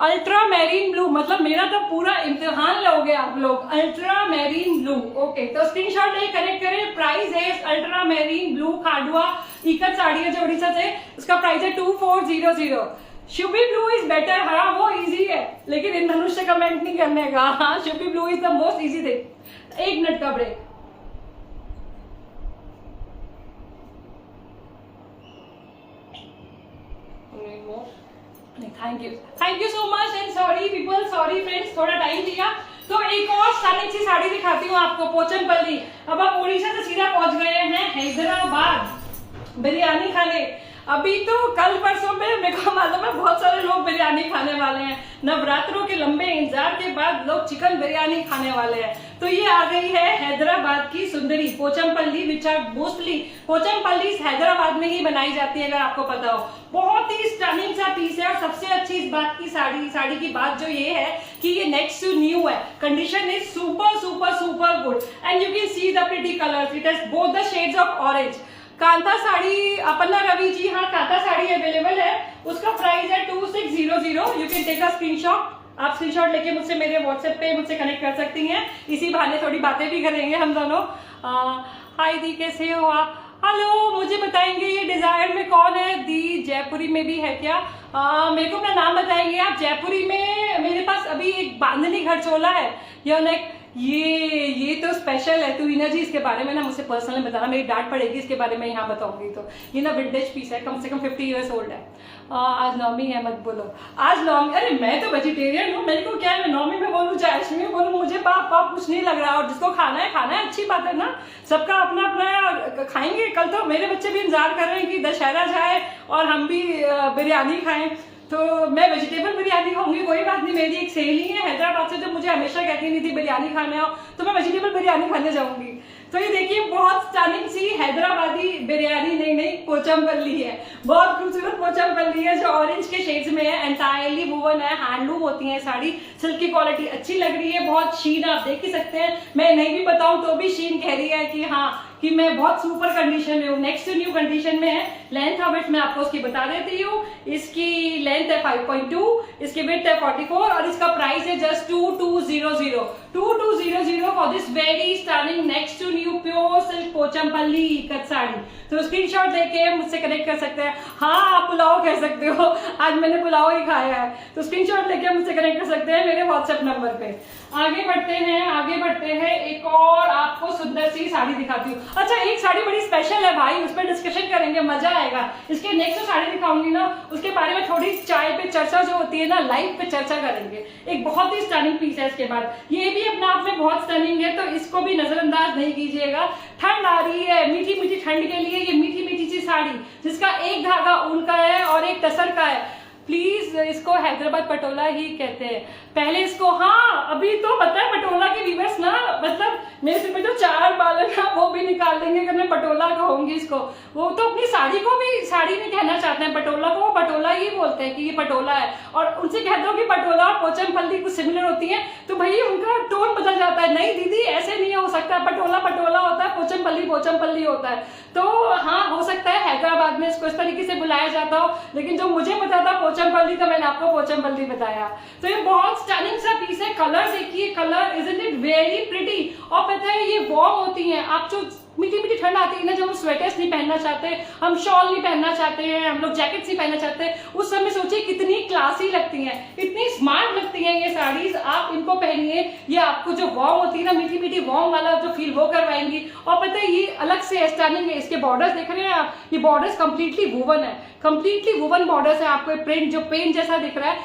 अल्ट्रा मैरीन ब्लू, मतलब मेरा तो पूरा इम्तिहान लोगे आप लोग, अल्ट्रा मैरीन ब्लू। ओके तो स्क्रीनशॉट लेके कनेक्ट करें। प्राइस है ultramarine blue Khandua ikat sari है जो उड़ीसा से, उसका प्राइस है 2400। शुभी ब्लू इज बेटर, हाँ वो इजी है, लेकिन इन मनुष्य कमेंट नहीं करने का। हाँ Shubhi blue is the most easy thing. 1 minute का break. Thank you so much and sorry people, sorry friends, थोड़ा टाइम लिया। तो एक और स्टनिंग सी साड़ी दिखाती हूँ आपको, पोचमपल्ली। अब आप उड़ीसा से सीधा पहुंच गए हैं हैदराबाद बिरयानी खाने। अभी तो कल परसों में मेरे को मालूम है बहुत सारे लोग बिरयानी खाने वाले हैं, नवरात्रों के लंबे इंतजार के बाद लोग चिकन बिरयानी खाने वाले हैं। तो ये आ गई है हैदराबाद की सुंदरी Pochampally, which are mostly Pochampally Hyderabad में ही बनाई जाती है, अगर आपको पता हो। बहुत ही स्टनिंग सा पीस है और सबसे अच्छी इस बात की साड़ी की बात जो ये है कि ये नेक्स्ट टू न्यू है, condition is super super super good and you can see the pretty colours, it has both the shades of orange. Kanta sari अपना रवि जी, हाँ कांता साड़ी अवेलेबल है, उसका प्राइस है 2600। You can take a screenshot, आप स्क्रीनशॉट लेके मुझसे मेरे व्हाट्सएप पे मुझसे कनेक्ट कर सकती हैं। इसी बहाने थोड़ी बातें भी करेंगे हम दोनों। हाय दी कैसे हो आप? हेलो, मुझे बताएंगे ये डिजायर में कौन है? दी जयपुरी में भी है क्या? मेरे को अपना नाम बताएंगे आप। जयपुरी में मेरे पास अभी एक बांधनी घर चोला है, ये तो स्पेशल है। तू इना जी इसके बारे में ना मुझसे पर्सनली बताना, मेरी डांट पड़ेगी इसके बारे में यहाँ बताऊंगी। तो ये ना विंटेज पीस है, कम से कम 50 ईयर्स ओल्ड है। आज नौमी है, मत बोलो आज नौमी। अरे मैं तो वेजिटेरियन हूँ, मेरे को क्या है, मैं नौमी में बोलूँ चाहे अष्टमी में बोलूँ, मुझे पाप कुछ नहीं लग रहा। और जिसको खाना है अच्छी बात है ना, सबका अपना अपना खाएंगे। कल तो मेरे बच्चे भी इंतजार कर रहे हैं कि दशहरा जाए और हम भी बिरयानी खाएं, तो मैं वेजिटेबल बिरयानी खाऊंगी, कोई बात नहीं। मेरी एक सहेली है हैदराबाद से जो मुझे हमेशा कहती नहीं थी बिरयानी खाने आओ, तो मैं वेजिटेबल बिरयानी खाने जाऊंगी। तो ये देखिए बहुत स्टनिंग सी हैदराबादी बिरयानी, नहीं पोचमपल्ली है, बहुत खूबसूरत पोचमपल्ली है जो ऑरेंज के शेड्स में है, एंटायरली वुवन है, हैंडलूम होती है साड़ी, सिल्क की क्वालिटी अच्छी लग रही है, बहुत शीन आप देख ही सकते हैं। मैं नहीं भी बताऊं तो भी शीन कह रही है कि हाँ कि मैं बहुत सुपर कंडीशन में हूँ, नेक्स्ट टू न्यू कंडीशन में है। लेंथ ऑफ इट मैं आपको उसकी बता देती हूँ, इसकी लेंथ है 5.2, इसकी विड्थ है 44 और इसका प्राइस है just 2200 for this very stunning next to new pure silk Pochampally ikat sari. तो स्क्रीनशॉट देके मुझसे कनेक्ट कर सकते हैं। हाँ आप पुलाव कह सकते हो, आज मैंने पुलाव ही खाया है, तो स्क्रीनशॉट लेके मुझसे कनेक्ट कर सकते हैं मेरे व्हाट्सएप नंबर पे। आगे बढ़ते हैं, एक और आपको सुंदर सी साड़ी दिखाती हूँ। अच्छा एक साड़ी बड़ी स्पेशल है भाई, उस पर डिस्कशन करेंगे, मजा आएगा। इसके नेक्स्ट जो साड़ी दिखाऊंगी ना उसके बारे में थोड़ी चाय पे चर्चा जो होती है ना, लाइव पे चर्चा करेंगे। एक बहुत ही स्टनिंग पीस है। इसके बाद ये भी अपने आप में बहुत स्टनिंग है, तो इसको भी नजरअंदाज नहीं कीजिएगा। ठंड आ रही है, मीठी मीठी ठंड के लिए ये मीठी मीठी सी साड़ी जिसका एक धागा ऊन का है और एक टसर का है। प्लीज इसको हैदराबाद पटोला ही कहते हैं पहले इसको। हाँ अभी तो पता है पटोला के व्यूअर्स ना, मतलब मेरे सिर में जो 4 बाल है ना वो भी निकाल देंगे अगर मैं पटोला कहूंगी इसको। वो तो अपनी साड़ी को भी साड़ी नहीं कहना चाहते हैं, पटोला को वो पटोला ही बोलते हैं कि ये पटोला है। और उनसे कहते हो कि पटोला और पोचमपल्ली कुछ सिमिलर होती है, तो भाई उनका टोन बदल जाता है। नहीं दीदी ऐसे नहीं हो सकता, पटोला पटोला होता है, पोचमपल्ली पोचमपल्ली होता है। तो हाँ हो सकता है हैदराबाद में इसको इस तरीके से बुलाया जाता हो, लेकिन जो मुझे पता था पोचमपल्ली, तो मैंने आपको पोचमपल्ली बताया। तो ये बहुत स्टनिंग सा पीस है। कलर देखिए, colour isn't it very pretty. और पता है ये वार्म होती हैं, आप जो मीठी मीठी ठंड आती है ना, जब हम स्वेटर्स नहीं पहनना चाहते, हम शॉल नहीं पहनना चाहते हैं, हम लोग जैकेट्स नहीं पहनना चाहते, उस समय सोचिए कितनी क्लासी लगती हैं, इतनी स्मार्ट लगती हैं ये साड़ीज। आप इनको पहनिए, ये आपको जो वार्म होती है ना, मीठी मीठी वार्म वाला जो फील वो करवाएंगी। और पता है ये अलग से स्टनिंग है। इसके बॉर्डर्स देख रहे हैं आप, ये बॉर्डर्स कंप्लीटली वुवन है, कंप्लीटली वुवन बॉर्डर्स है। आपको प्रिंट जो पेंट जैसा दिख रहा है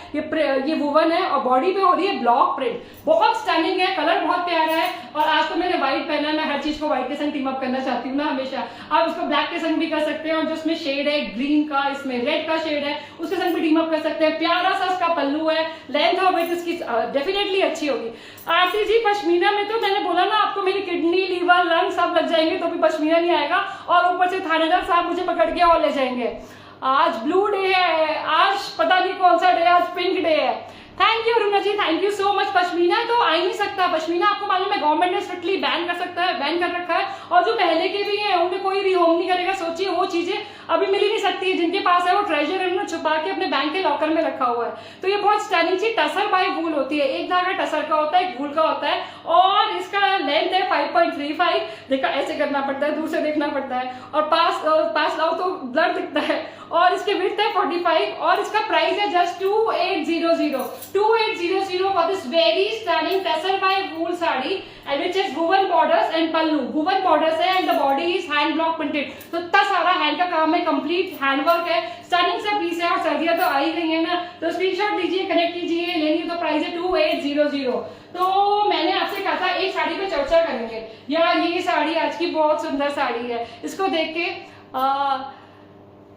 ये वुवन है और बॉडी पे हो रही है ब्लॉक प्रिंट। बहुत स्टनिंग है, कलर बहुत प्यारा है। और आज तो मैंने व्हाइट पहना, मैं हर चीज को व्हाइट के संग टीम अप करना चाहती हूँ ना हमेशा। आप उसको ब्लैक के संग भी कर सकते हैं, और जो उसमें शेड है ग्रीन का, इसमें रेड का शेड है, उसके संग भी टीम अप कर सकते हैं। प्यारा सा उसका पल्लू है, लेंथ और विड्थ इसकी डेफिनेटली अच्छी होगी। आरती जी पश्मीना में तो मैंने बोला ना आपको, मेरी किडनी लीवर लंग सब लग जाएंगे तो भी पश्मीना नहीं आएगा, और ऊपर से थानेदार साहब मुझे पकड़ के और ले जाएंगे। आज ब्लू डे है, आज पता नहीं कौन सा डे है, आज पिंक डे है। Thank you Aruna ji, thank you so much. Pashmina तो आ ही नहीं सकता, पश्मीना आपको मालूम है गवर्नमेंट ने स्ट्रिक्टली बैन कर सकता है, बैन कर रखा है, और जो पहले के भी हैं उनमें कोई रिहोम नहीं करेगा। सोचिए वो चीजें अभी मिल ही नहीं सकती है, जिनके पास है वो ट्रेजर उन्होंने छुपा के अपने बैंक के लॉकर में रखा हुआ है। तो ये बहुत स्टनिंग चीज टसर बाय वूल होती है, एक धागा टसर का होता है, एक वूल का होता है, और इसका लेंथ है 5.35। देखा ऐसे करना पड़ता है, दूर से देखना पड़ता है, और पास लाओ तो ब्लर दिखता है, और इसके विड्थ है 45, और इसका प्राइस है just 2800 for this very stunning tussar by wool sari, and which is woven borders and pallu, woven borders है, and the body is hand block printed। तो इतना सारा हैंड का काम है, कंप्लीट हैंड वर्क है, स्टनिंग सा पीस है, और सर्दियां तो आ ही गई है ना, तो स्क्रीनशॉट लीजिए, कनेक्ट कीजिए, लेनी तो प्राइस है 2800। तो मैंने आपसे कहा था एक साड़ी पे चर्चा करेंगे यार, ये साड़ी आज की बहुत सुंदर साड़ी है, इसको देख के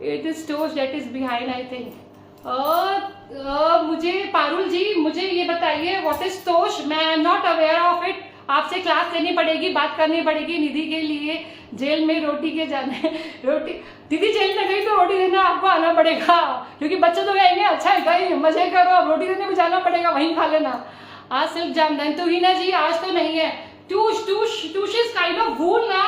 it is toast that is behind I think. मुझे पारुल जी मुझे ये बताइए व्हाट इज तोश, मैं आई am not aware of it, आपसे क्लास लेनी पड़ेगी, बात करनी पड़ेगी। निधि के लिए जेल में रोटी के जाने रोटी, दीदी जेल में गई तो रोटी देना आपको आना पड़ेगा, क्योंकि बच्चे तो कहेंगे अच्छा है गई मजे करो, अब रोटी देने भी जाना पड़ेगा, वहीं खा लेना। आज सिर्फ जामदानी तो ही ना जी, आज तो नहीं है। टूश इज काइंड ऑफ वूल ना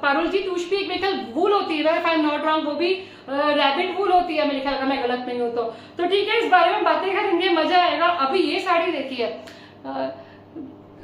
पारुल जी, टूश भी एक मेरे ख्याल वूल होती है, if I am not wrong, वो भी रैबिट वूल होती है मेरे ख्याल का, मैं गलत नहीं हूँ तो ठीक है, इस बारे में बातें करेंगे, मजा आएगा। अभी ये साड़ी देखिए,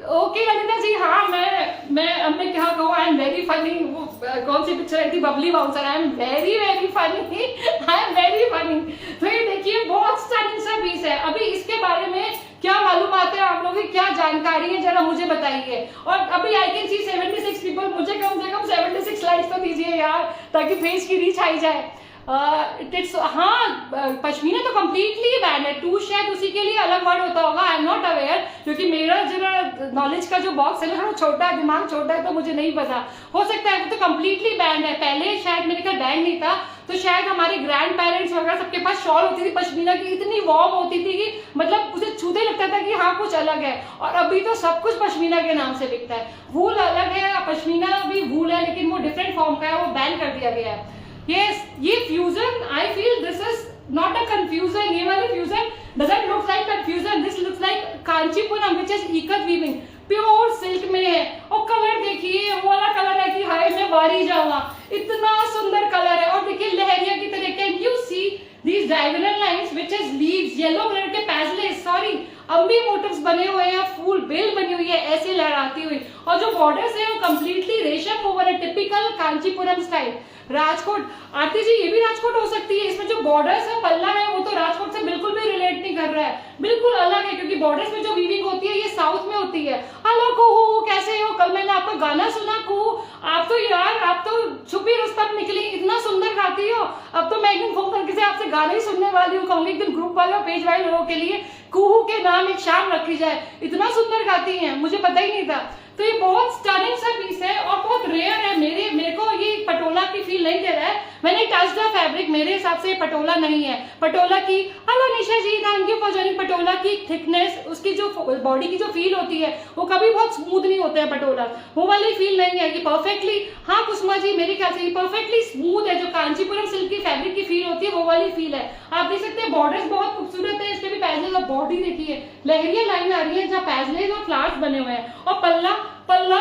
ओके ललिता जी, हाँ मैं क्या कहूँ, आई एम वेरी फनी। वो कौन सी पिक्चर आई थी, Babli bouncer, I am very funny, I am very funny. तो ये देखिए बहुत स्टनिंग सा पीस है। अभी इसके बारे में क्या मालूमात है आप लोगों की, क्या जानकारी है, जरा मुझे बताइए। और अभी आई कैन सी 76 पीपल, मुझे कम से कम 76 लाइक्स तो दीजिए यार, ताकि पेज की रीच आई जाए। हाँ पश्मीना तो कम्प्लीटली बैन है, टूश शायद उसी के लिए अलग वर्ड होता होगा, आई एम नॉट अवेयर, क्योंकि मेरा जरा नॉलेज का जो बॉक्स है ना छोटा है, दिमाग छोटा है, तो मुझे नहीं पता, हो सकता है वो तो कम्प्लीटली बैन है। पहले शायद मेरे ख्याल बैन नहीं था, तो शायद हमारे ग्रैंड पेरेंट्स वगैरह सबके पास शॉल होती थी पश्मीना की, इतनी वार्म होती थी कि मतलब उसे छूते लगता था कि हाँ कुछ अलग है। और अभी तो सब कुछ पश्मीना के नाम से बिकता है, वूल अलग है, पश्मीना भी वूल है, लेकिन वो डिफरेंट फॉर्म का है, वो बैन कर दिया गया है। Yes, ये fusion, I feel this is not a confusion, ये वाली fusion doesn't look like confusion, this looks like Kanchipuram which is ikat weaving, pure silk में है। और कलर देखिए, वो वाला कलर है कि हाय मैं वारी जाऊंगा, इतना सुंदर कलर है। और देखिए लहरिया की तरह, can you see these diagonal lines which is leaves, yellow colour के पैजले, सॉरी अम्बी मोटिव्स बने हुए हैं, फूल बेल बनी हुई है ऐसे लहराती हुई, और जो बॉर्डर्स है वो कम्प्लीटली रेशम ओवर है, टिपिकल कांचीपुरम स्टाइल। राजकोट, आरती जी ये भी राजकोट हो सकती है, इसमें जो बॉर्डर्स है पल्ला है वो तो राजकोट से बिल्कुल भी रिलेट नहीं कर रहा है, बिल्कुल अलग है, क्योंकि बॉर्डर्स में जो वीविंग होती है ये साउथ में होती है। हेलो कुहू, कैसे हो? कल मैंने आपका गाना सुना कुहू, आप तो यार आप तो छुपी रुस्तम निकली, इतना सुंदर गाती हो। अब तो मैं एक दिन फोन करके से आपसे गाने ही सुनने वाली हूँ, कहूंगी एक दिन ग्रुप वाले और पेज वाले लोगों के लिए कुहू के नाम एक शाम रखी जाए, इतना सुंदर गाती हैं, मुझे पता ही नहीं था। तो ये बहुत स्टनिंग सा पीस है और बहुत रेयर है, मेरे को ये पटोला की फील नहीं दे रहा है। मैंने टच द फैब्रिक, मेरे हिसाब से पटोला नहीं है। पटोला की, hello Nisha ji, thank you for joining. Patola की थिकनेस, उसकी जो बॉडी की जो फील होती है वो कभी बहुत स्मूथ नहीं होता है पटोला, वो वाली फील नहीं है कि परफेक्टली, हाँ कुसुमा जी मेरे ख्याल से परफेक्टली स्मूथ है, जो कांचीपुरम सिल्क की फैब्रिक की फील होती है वो वाली फील है। आप देख सकते हैं बॉर्डर्स बहुत खूबसूरत है, इसके भी पैजले और बॉडी देखिए, लहरिया लाइन आ रही है जहाँ पैजले और फ्लावर्स बने हुए हैं। और पल्ला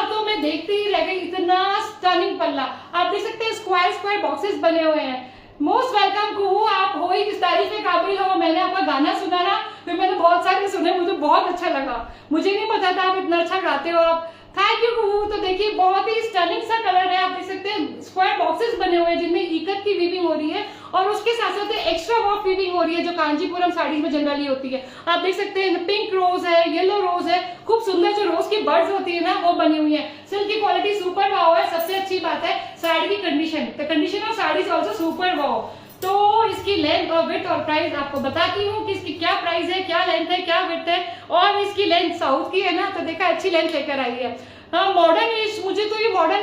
तो मैं देखती ही रह गई, इतना स्टनिंग पल्ला। आप देख सकते हैं स्क्वायर बॉक्सेस बने हुए हैं। मोस्ट वेलकम कुहू, आप हो ही इस तारीफ के काबिल हो। मैंने आपका गाना सुना ना, फिर मैंने बहुत सारे सुने, मुझे बहुत अच्छा लगा, मुझे नहीं पता था आप इतना अच्छा गाते हो आप। थैंक यू कुहू। तो देखिए बहुत ही स्टनिंग सा कलर है, आप देख सकते हैं स्क्वायर बॉक्सेस बने हुए हैं जिनमें इकत की वीविंग हो रही है और उसके साथ साथ एक्स्ट्रा वर्क वीविंग हो रही है जो कांचीपुरम साड़ी में जनरली होती है। आप देख सकते हैं पिंक रोज है, येलो रोज है, खूब सुंदर जो रोज की बर्ड्स होती है ना वो बनी हुई है। सिल्क की क्वालिटी सुपर वाव है। सबसे अच्छी बात है साड़ी की condition, the condition of sari is also super wow. तो इसकी लेंथ और विड्थ और प्राइस आपको बताती हूँ कि इसकी क्या प्राइस है, क्या लेंथ है, क्या विड्थ है। और इसकी लेंथ साउथ की है ना, तो देखा अच्छी लेंथ लेकर आई है। हाँ मॉडर्न इज, मुझे तो ये मॉडर्न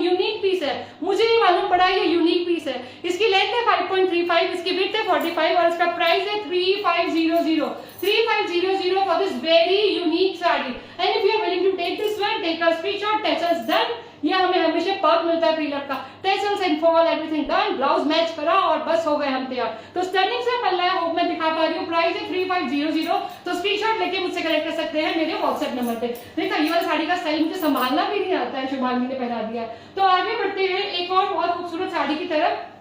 यूनिक पीस है, मुझे ये मालूम पड़ा ये यूनिक पीस है। इसकी लेंथ है 5.35, इसकी विड्थ है 45 और इसका प्राइस है 3500 for this very unique sari. And if you are willing to take this one, take a screenshot, tassels done. ये हमें हमेशा पर्क मिलता है प्रीलक का, tassels and fall everything done, blouse match करा और बस हो गए हम तैयार। तो स्टर्निंग से पल्ला है, होप मैं दिखा पा रही हूँ। प्राइस है 3500, तो स्क्रीनशॉट लेके मुझसे कनेक्ट कर सकते हैं मेरे व्हाट्सएप नंबर पे। देखा ये वाली साड़ी का स्टाइल मुझे संभालना भी नहीं आता है, शुभांगी ने पहना दिया। तो आगे बढ़ते हैं एक और बहुत खूबसूरत साड़ी की तरफ।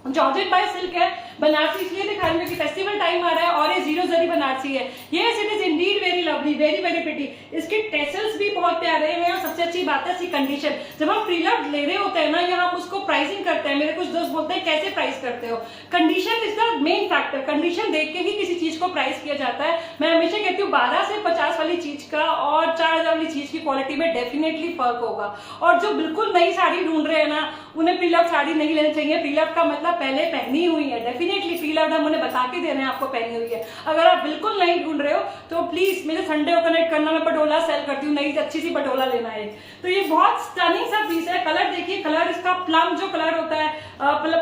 जॉर्जेट बाय सिल्क है, बनारसी इसलिए दिखा रही हूँ कि फेस्टिवल टाइम आ रहा है और ये जीरो जरी बनारसी है। Yes it is Indeed very lovely, very very pretty. इसके टेसल्स भी बहुत प्यारे हैं और सबसे अच्छी बात है इसकी कंडीशन। जब हम प्रीलॉट ले रहे होते हैं ना, यहाँ हम उसको प्राइसिंग करते हैं। मेरे कुछ दोस्त बोलते हैं कैसे प्राइस करते हो? Condition is the main factor, condition देख के ही किसी चीज को प्राइस किया जाता है। मैं हमेशा कहती हूँ 12 से 50 वाली चीज का और 4000 वाली चीज की क्वालिटी में डेफिनेटली फर्क होगा। और जो बिल्कुल नई साड़ी ढूंढ रहे हैं ना, उन्हें प्रीलॉट साड़ी नहीं लेनी चाहिए। प्रीलॉट का मतलब पहले पहनी हुई है, डेफिनेटली प्रीलॉट हम उन्हें बता के दे रहे हैं आपको पहनी हुई है। अगर आप बिल्कुल नहीं ढूंढ रहे हो तो प्लीज मेरे संडे को कनेक्ट करना, मैं पटोला सेल करती हूँ, नई अच्छी सी पटोला लेना है। तो ये बहुत स्टनिंग सा पीस है। कलर देखिए, कलर इसका प्लम जो कलर होता है,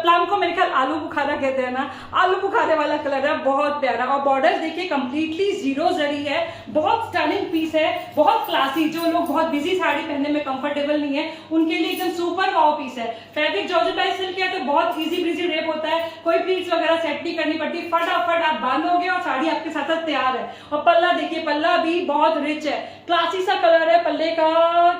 प्लम को मेरे ख्याल आलू बुखारा कहते हैं ना, आलू बुखारे वाला कलर है, बहुत प्यारा। और बॉर्डर देखिए कंप्लीटली जीरो जरी है, बहुत स्टनिंग पीस है, बहुत क्लासी। जो लोग बहुत बिजी साड़ी पहनने में कंफर्टेबल नहीं है उनके लिए एकदम सुपर वाव पीस है। फैब्रिक जॉर्जेट बाय सिल्क है तो बहुत इजी ब्रीजी ड्रेप होता है, कोई प्लीट्स वगैरह सेट नहीं करनी पड़ती, फटाफट आप बांधोगे और साड़ी आपके साथ तैयार है। और पल्ला देखिए, पल्ला भी बहुत रिच है, क्लासी सा कलर है, पल्ले का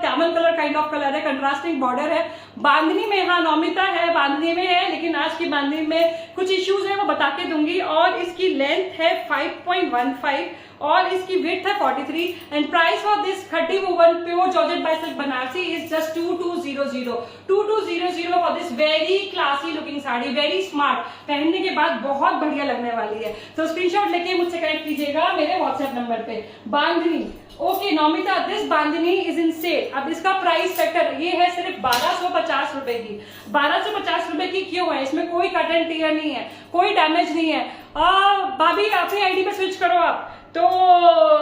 camel colour kind of colour है, कंट्रास्टिंग बॉर्डर है। बांधनी में हाँ नौमिता है, बांधनी में है, लेकिन आज की बांधनी में कुछ इश्यूज है वो बता के दूंगी। और इसकी लेंथ है 5.15 और इसकी विड्थ है 43 and price for this 30 woven pure georgette by silk Banarasi is just 2200 for this very classy looking sari, very smart, पहनने के बाद बहुत बढ़िया लगने वाली है। तो स्क्रीनशॉट लेके मुझसे कनेक्ट कीजिएगा मेरे व्हाट्सएप नंबर पे। Bandhani okay Naumita, this bandhani is in sale. अब इसका प्राइस फैक्टर ये है सिर्फ 1250 रुपए की। 1250 रुपए की क्यों है? इसमें कोई कट एंड टीयर नहीं है, कोई डैमेज नहीं है। भाभी अपनी आईडी पे स्विच करो आप, तो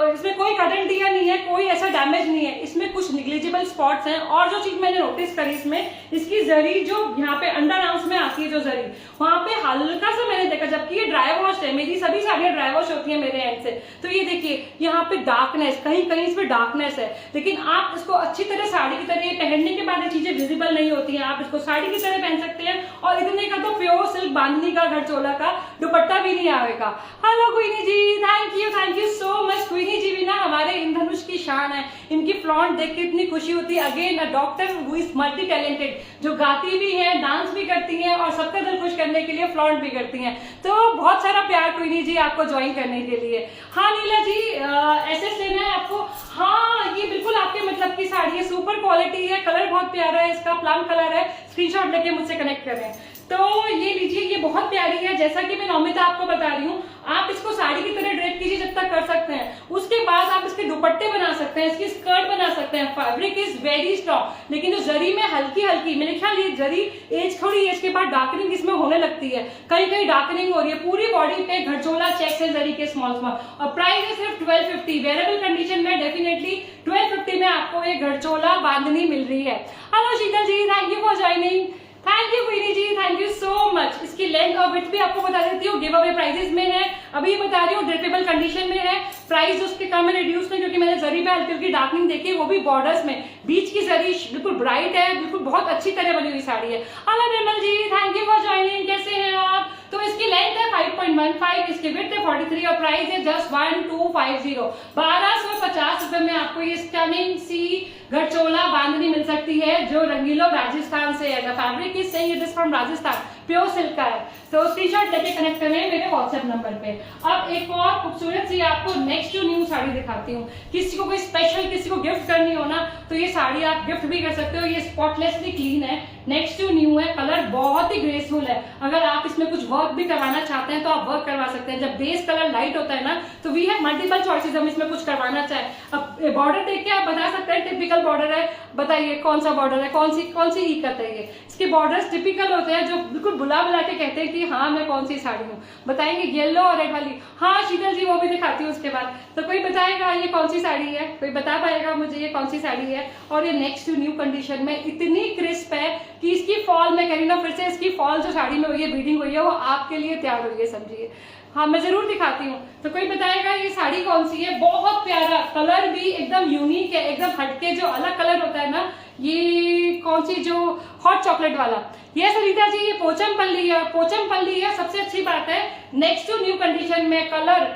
इसमें कोई कट एंड टीयर नहीं है, कोई ऐसा डैमेज नहीं है। इसमें कुछ निग्लिजिबल स्पॉट्स हैं। और जो चीज मैंने नोटिस करी इसमें, इसकी जरी जो यहाँ पे अंडर आर्म्स में आती है जो जरी, वहां पे हल्का सा मैंने देखा, जबकि ये ड्राई वॉश है, मेरी सभी साड़ियां ड्राई वॉश होती है मेरे एंड से। तो ये देखिए यहाँ पे डार्कनेस, कहीं कहीं इसमें डार्कनेस है, लेकिन आप इसको अच्छी तरह साड़ी की तरह पहनने के बाद ये चीजें विजिबल नहीं होती है। आप इसको साड़ी की तरह पहन सकते हैं। और इतने का तो प्योर सिल्क बांधनी का घरचोला का दुपट्टा भी नहीं आएगा। Hello Queenie ji, thank you so much. Queenie ji भी ना हमारे इंद्रधनुष की शान है, इनकी फ्लॉन्ट देख के इतनी खुशी होती है। Again a doctor who is multi talented, जो गाती भी है, डांस भी करती हैं और सबका दिल खुश करने के लिए फ्लॉन्ट भी करती हैं। तो बहुत सारा प्यार क्वीनी जी आपको ज्वाइन करने के लिए। हाँ नीला जी, एसएस लेना है आपको? हाँ ये बिल्कुल आपके मतलब की साड़ी है, सुपर क्वालिटी है, कलर बहुत प्यारा है, इसका प्लम कलर है। स्क्रीनशॉट लेके मुझसे कनेक्ट करें। तो ये लीजिए, ये बहुत प्यारी है। जैसा कि मैं नौमिता आपको बता रही हूँ, आप इसको साड़ी की तरह ड्रेप कीजिए जब तक कर सकते हैं। उसके बाद आप इसके दुपट्टे बना सकते हैं, इसकी स्कर्ट बना सकते हैं। फैब्रिक इज वेरी स्ट्रॉन्ग, लेकिन जो जरी में हल्की हल्की, मेरे ख्याल ये जरी थोड़ी एज के बाद डार्कनिंग इसमें होने लगती है, कहीं कहीं डार्कनिंग हो रही है। पूरी बॉडी पे घरचोला चेक्स है जरी के स्मॉल स्मॉल। और प्राइस है सिर्फ 1250। वेरेबल कंडीशन में डेफिनेटली 1250 में आपको ये घरचोला बांधनी मिल रही है। Hello Sheetal ji, thank you for joining. Thank you Queenie ji, thank you so much. इसकी लेंथ और विड्थ भी आपको बता देती हूँ, गिव अवे प्राइसेस में है, अभी बता रही हूँ, ड्रेपेबल कंडीशन में है। प्राइस उसके कम है, रिड्यूस में, क्योंकि मैंने जरी पे हल्की हल्की डार्कनिंग देखी, वो भी बॉर्डर्स में। बीच की जरी बिल्कुल ब्राइट है, बिल्कुल बहुत अच्छी तरह बनी हुई साड़ी है। Hello Nirmal ji, thank you for joining, कैसे हैं आप? तो इसकी लेंथ है 5.15, इसकी विड्थ है 43 और प्राइस है जस्ट 1250। 1250 रुपए में आपको ये स्टनिंग सी घरचोला बांधनी मिल सकती है, जो रंगीलो राजस्थान से है। The fabric is saying it is from Rajasthan, pure silk का है। तो स्क्रीनशॉट लेके कनेक्ट करें मेरे व्हाट्सएप नंबर पे। अब एक और खूबसूरत सी आपको नेक्स्ट न्यू साड़ी दिखाती हूँ। किसी को कोई स्पेशल, किसी को गिफ्ट करनी हो ना, तो ये साड़ी आप गिफ्ट भी कर सकते हो। ये स्पॉटलेसली क्लीन है, नेक्स्ट न्यू है, कलर बहुत ही ग्रेसफुल है। अगर आप इसमें कुछ वर्क भी करवाना चाहते हैं तो आप वर्क करवा सकते हैं। जब बेस कलर लाइट होता है ना, तो वी हैव मल्टीपल चॉइसेस, हम इसमें कुछ करवाना चाहे। अब बॉर्डर देख के आप बता सकते हैं टिपिकल बॉर्डर है, बताइए कौन सा बॉर्डर है, कौन सी इकत है ये। इसके बॉर्डर्स टिपिकल होते हैं जो बिल्कुल बुला बुला के कहते हैं कि हाँ मैं कौन सी साड़ी हूँ। बताएंगे येलो और रेड वाली, हाँ शीतल जी वो भी दिखाती हूँ उसके बाद। तो कोई बताएगा ये कौन सी साड़ी है, कोई बता पाएगा मुझे ये कौन सी साड़ी है। और ये नेक्स्ट टू न्यू कंडीशन में इतनी क्रिस्प है कि इसकी फॉल, मैं कह रही ना फिर से, इसकी फॉल जो साड़ी में हुई है, बीडिंग हुई है, वो आपके लिए तैयार हुई है, समझिए। हाँ मैं जरूर दिखाती हूँ। तो कोई बताएगा ये साड़ी कौन सी है। बहुत प्यारा कलर भी एकदम यूनिक है, एकदम हटके, जो अलग कलर होता है ना, ये कौन सी, जो हॉट चॉकलेट वाला, ये सरिता जी ये पोचमपल्ली है। पोचमपल्ली है, सबसे अच्छी बात है नेक्स्ट टू न्यू कंडीशन में कलर।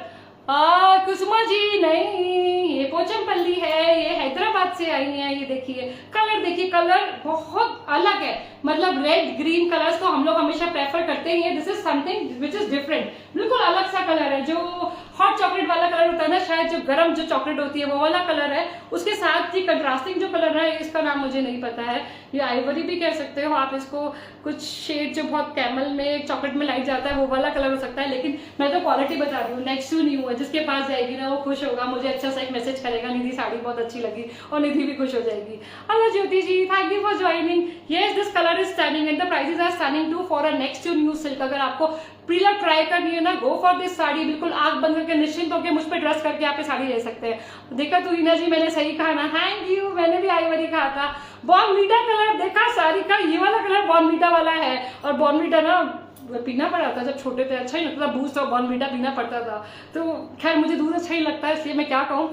कुसुमा जी नहीं, ये पोचमपल्ली है, ये हैदराबाद से आई है। ये देखिए कलर, देखिए कलर बहुत अलग है, मतलब रेड ग्रीन कलर्स तो हम लोग हमेशा प्रेफर करते ही हैं। This is something which is different, बिल्कुल अलग सा कलर है। जो हॉट चॉकलेट वाला कलर होता है ना, शायद जो गर्म जो चॉकलेट होती है वो वाला कलर है। उसके साथ ही कंट्रास्टिंग जो कलर है, इसका नाम मुझे नहीं पता है, ये आइवरी भी कह सकते हो आप इसको। कुछ शेड जो बहुत कैमल में, चॉकलेट में लाइट जाता है, वो वाला कलर हो सकता है। लेकिन मैं तो क्वालिटी बता रही हूँ, नेक्स्ट टू न्यू है। जिसके पास जाएगी ना वो खुश होगा, मुझे अच्छा सा एक मैसेज करेगा, निधि साड़ी बहुत अच्छी लगी, और निधि भी खुश हो जाएगी। Hello Jyoti ji, thank you for joining. Yes this colour is stunning and the prices are stunning too for a next to new silk. अगर आपको प्रीलर ट्राई करनी है ना, गो फॉर दिस साड़ी। बिल्कुल आंख बंद करके निश्चिंत होकर मुझ पर ट्रस्ट करके आप साड़ी ले सकते हैं। देखा तू रीना जी, मैंने सही कहा ना, थैंक यू। मैंने भी आइवरी कहा था। बॉर्नवीटा कलर देखा साड़ी का, ये वाला कलर बॉर्नवीटा वाला है। और बॉर्नवीटा ना पीना पड़ा था जब छोटे थे, अच्छा ही लगता था, बूस्ट और बॉर्नवीटा पीना पड़ता था। तो खैर मुझे दूध अच्छा ही लगता है, इसलिए मैं क्या कहूँ।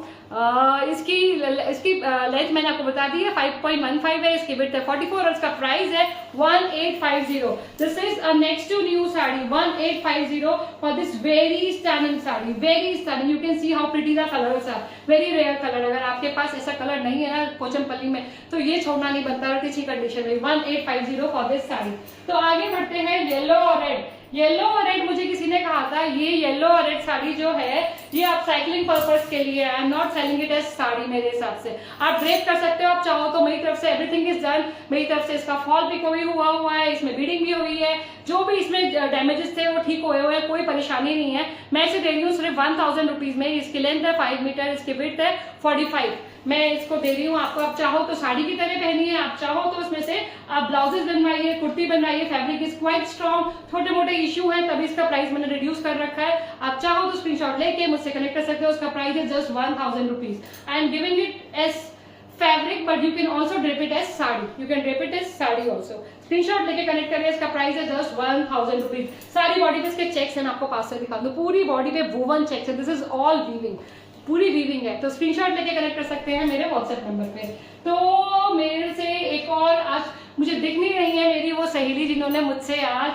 इसकी लेंथ मैंने आपको बता दी है, 5.15 है। इसकी विड्थ है 44 और इसका प्राइस है 1850। This is a next to new sari, 1850 for this very stunning sari, very stunning. You can see how pretty the colours are, very rare colour. अगर आपके पास ऐसा कलर नहीं है ना पोचमपल्ली में, तो ये छोड़ना नहीं बनता किसी कंडीशन में। 1850 फॉर दिस साड़ी। तो आगे बढ़ते हैं येलो और रेड। येलो और रेड मुझे किसी ने कहा था, ये येलो और रेड साड़ी जो है ये आप साइकिलिंग पर्पस के लिए, I am not selling it as sari. मेरे हिसाब से आप ड्रेप कर सकते हो, आप चाहो तो। मेरी तरफ से एवरीथिंग इज डन, मेरी तरफ से इसका फॉल भी कोई हुआ है, इसमें बीडिंग भी हुई है, जो भी इसमें डैमेजेस थे वो ठीक हुए हुए हैं, कोई परेशानी नहीं है। मैं इसे दे रही हूँ सिर्फ 1000 रुपीज में। इसकी लेंथ है 5 मीटर, इसकी विड्थ है 45। मैं इसको दे रही हूँ आपको। आप चाहो तो साड़ी की तरह पहनिए, आप चाहो तो उसमें से आप ब्लाउजेस बनवाइए, कुर्ती बनवाइए। फैब्रिक इज क्वाइट स्ट्रॉन्ग, छोटे मोटे इश्यू है तभी इसका प्राइस मैंने रिड्यूस कर रखा है। आप चाहो तो स्क्रीनशॉट लेके मुझसे कनेक्ट कर सकते हो। उसका प्राइस है just 1000 rupees. I am giving it as fabric but you can also drape it as sari, you can drape it as sari also. Screenshot लेके कनेक्ट करिए। इसका प्राइस है जस्ट 1000 रुपीज। सारी बॉडी पे इसके चेक्स हैं, आपको पास से दिखा दो, पूरी बॉडी पे वूवन चेक्स है। दिस इज ऑल वीविंग, पूरी वीविंग है। तो स्क्रीनशॉट लेके कनेक्ट कर सकते हैं मेरे व्हाट्सएप नंबर पे। तो मेरे से एक और, आज मुझे दिख नहीं रही है मेरी वो सहेली जिन्होंने मुझसे आज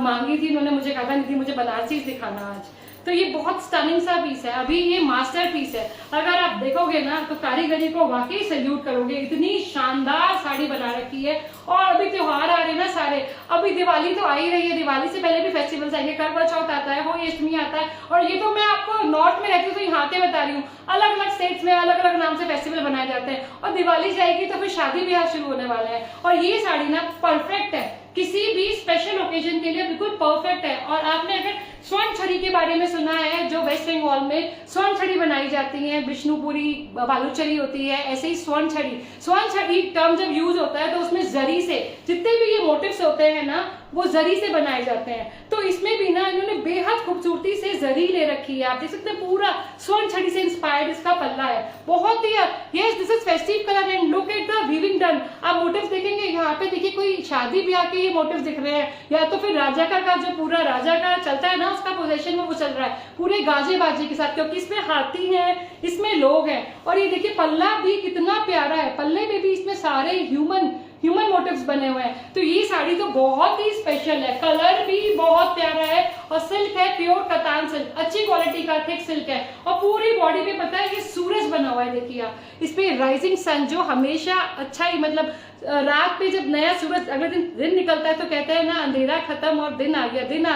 मांगी थी, उन्होंने मुझे कहा था निधि मुझे बनारसी दिखाना आज। तो ये बहुत स्टनिंग सा पीस है, अभी ये मास्टर पीस है। अगर आप देखोगे ना तो कारीगरी को वाकई सैल्यूट करोगे, इतनी शानदार साड़ी बना रखी है। और अभी त्योहार आ रहे हैं ना सारे, अभी दिवाली तो आ ही रही है, दिवाली से पहले भी फेस्टिवल्स आएंगे, करवा चौथ आता है, होली अष्टमी आता है। और ये तो मैं आपको नॉर्थ में रहती हूँ तो यहाँ के बता रही हूँ, अलग अलग स्टेट्स में अलग अलग नाम से फेस्टिवल बनाए जाते हैं। और दिवाली जाएगी तो फिर शादी ब्याह शुरू होने वाला है। और ये साड़ी ना परफेक्ट है, किसी भी स्पेशल ओकेजन के लिए बिल्कुल परफेक्ट है। और आपने अगर स्वर्ण छड़ी के बारे में सुना है, जो वेस्ट बंगाल में स्वर्ण छड़ी बनाई जाती है, विष्णुपुरी बालूचरी होती है, ऐसे ही स्वर्ण छड़ी टर्म जब यूज होता है तो उसमें जरी से जितने भी ये मोटिव्स होते हैं ना, वो जरी से बनाए जाते हैं। तो इसमें भी ना इन्होंने बेहद खूबसूरती से जरी ले रखी है, आप देख सकते हैं पूरा स्वर्ण छड़ी से इंस्पायर्ड इसका पल्ला है। बहुत ही yes this is festive colour and look at the weaving done. आप मोटिव्स देखेंगे यहाँ पे, देखिए कोई शादी ब्याह के ये मोटिव्स दिख रहे हैं, या तो फिर राजा का जो पूरा राजा का चलता है ना उसका पोजीशन में वो चल रहा है पूरे गाजे बाजे के साथ, क्योंकि इसमें हाथी है, इसमें लोग हैं। और ये देखिए पल्ला भी कितना प्यारा है, पल्ले में भी इसमें सारे ह्यूमन मोटिव्स बने हुए हैं। तो ये साड़ी तो बहुत ही स्पेशल है, कलर भी बहुत प्यारा है, और सिल्क है प्योर कतान सिल्क, अच्छी क्वालिटी का थिक सिल्क है। और पूरी बॉडी पे पता है ये सूरज बना हुआ है, देखिए आप इस पे राइजिंग सन, जो हमेशा अच्छा ही, मतलब रात पे जब नया सूरज अगले दिन निकलता है तो कहते हैं ना अंधेरा खत्म और दिन आ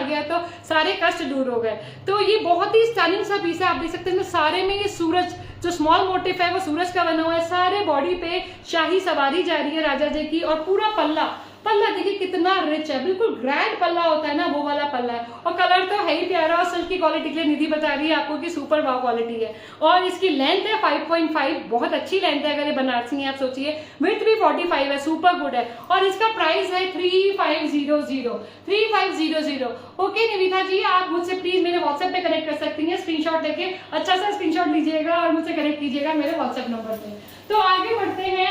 गया तो सारे कष्ट दूर हो गए। तो ये बहुत ही स्टनिंग सा पीस है, आप देख सकते हैं सारे में ये सूरज जो स्मॉल मोटिव है वो सूरज का बना हुआ है। सारे बॉडी पे शाही सवारी जा रही है राजा जी की, और पूरा पल्ला पल्ला देखिए कितना रिच है, बिल्कुल ग्रैंड पल्ला होता है ना, वो वाला पल्ला है। और कलर तो है ही प्यारा, और सिल्क की क्वालिटी के लिए निधि बता रही है आपको कि सुपर वाव क्वालिटी है। और इसकी लेंथ है 5.5, बहुत अच्छी लेंथ है, अगर ये बनारसी है आप सोचिए। विड्थ भी 45 है, सुपर गुड है। और इसका प्राइस है 3500। ओके निविता जी, आप मुझसे प्लीज मेरे व्हाट्सएप पे कनेक्ट कर सकती हैं, स्क्रीनशॉट लेके अच्छा सा स्क्रीनशॉट लीजिएगा और मुझसे कनेक्ट कीजिएगा मेरे व्हाट्सएप नंबर पे। तो आगे बढ़ते हैं,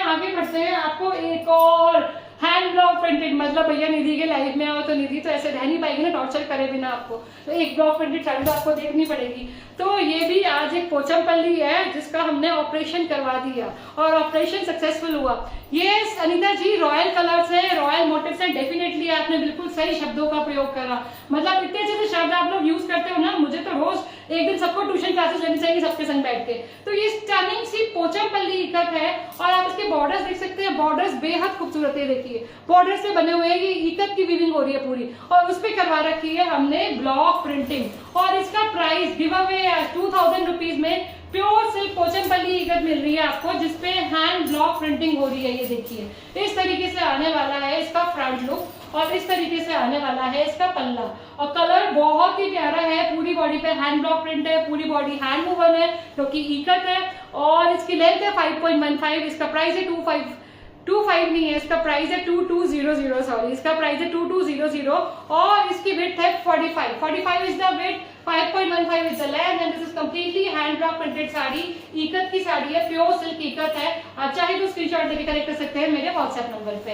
आपको एक और हैंड ब्लॉक प्रिंटेड, मतलब भैया निधि के लाइफ में आओ तो निधि तो ऐसे रह नहीं पाएगी ना टॉर्चर करे बिना आपको, तो एक ब्लॉक प्रिंटेड साड़ी तो आपको देखनी पड़ेगी। तो ये भी आज एक पोचमपल्ली है जिसका हमने ऑपरेशन करवा दिया और ऑपरेशन सक्सेसफुल हुआ। ये अनिता जी रॉयल कलर्स है, रॉयल मोटिव्स है, डेफिनेटली आपने बिल्कुल सही शब्दों का प्रयोग करा, मतलब इतने अच्छे शब्द आप लोग यूज करते हो ना, मुझे तो रोज एक दिन सबको ट्यूशन क्लासेस लेनी चाहिए सबके संग बैठ के। तो ये स्टनिंग सी पोचमपल्ली इकत है और आप इसके बॉर्डर्स देख सकते हैं, बॉर्डर्स बेहद खूबसूरत है, देखिए बॉर्डर से बने हुए हैं, ये इकत की वीविंग हो रही है पूरी, और उस पर करवा रखी है हमने ब्लॉक प्रिंटिंग। और इसका प्राइस गिव अवे 2000 रुपीज में प्योर सिल्क पोचमपल्ली इकत मिल रही है आपको, जिसपे हैंड ब्लॉक प्रिंटिंग हो रही है। ये देखिए इस तरीके से आने वाला है इसका फ्रंट लुक और इस तरीके से आने वाला है इसका पल्ला, और कलर बहुत ही प्यारा है। पूरी बॉडी पे हैंड ब्लॉक प्रिंट है, पूरी बॉडी हैंड वूवन है क्योंकि इकत है, और इसकी लेंथ है 5.15। इसका प्राइस है 25 नहीं है, इसका प्राइस है 2200, सॉरी इसका प्राइस है 2200, और इसकी विड्थ है 45 is the width, 5.15 is the length, and this is completely hand block printed sari, ikat की साड़ी है, प्योर सिल्क इकत है। आप चाहे तो स्क्रीनशॉट लेके कनेक्ट कर सकते हैं मेरे व्हाट्सएप नंबर पे।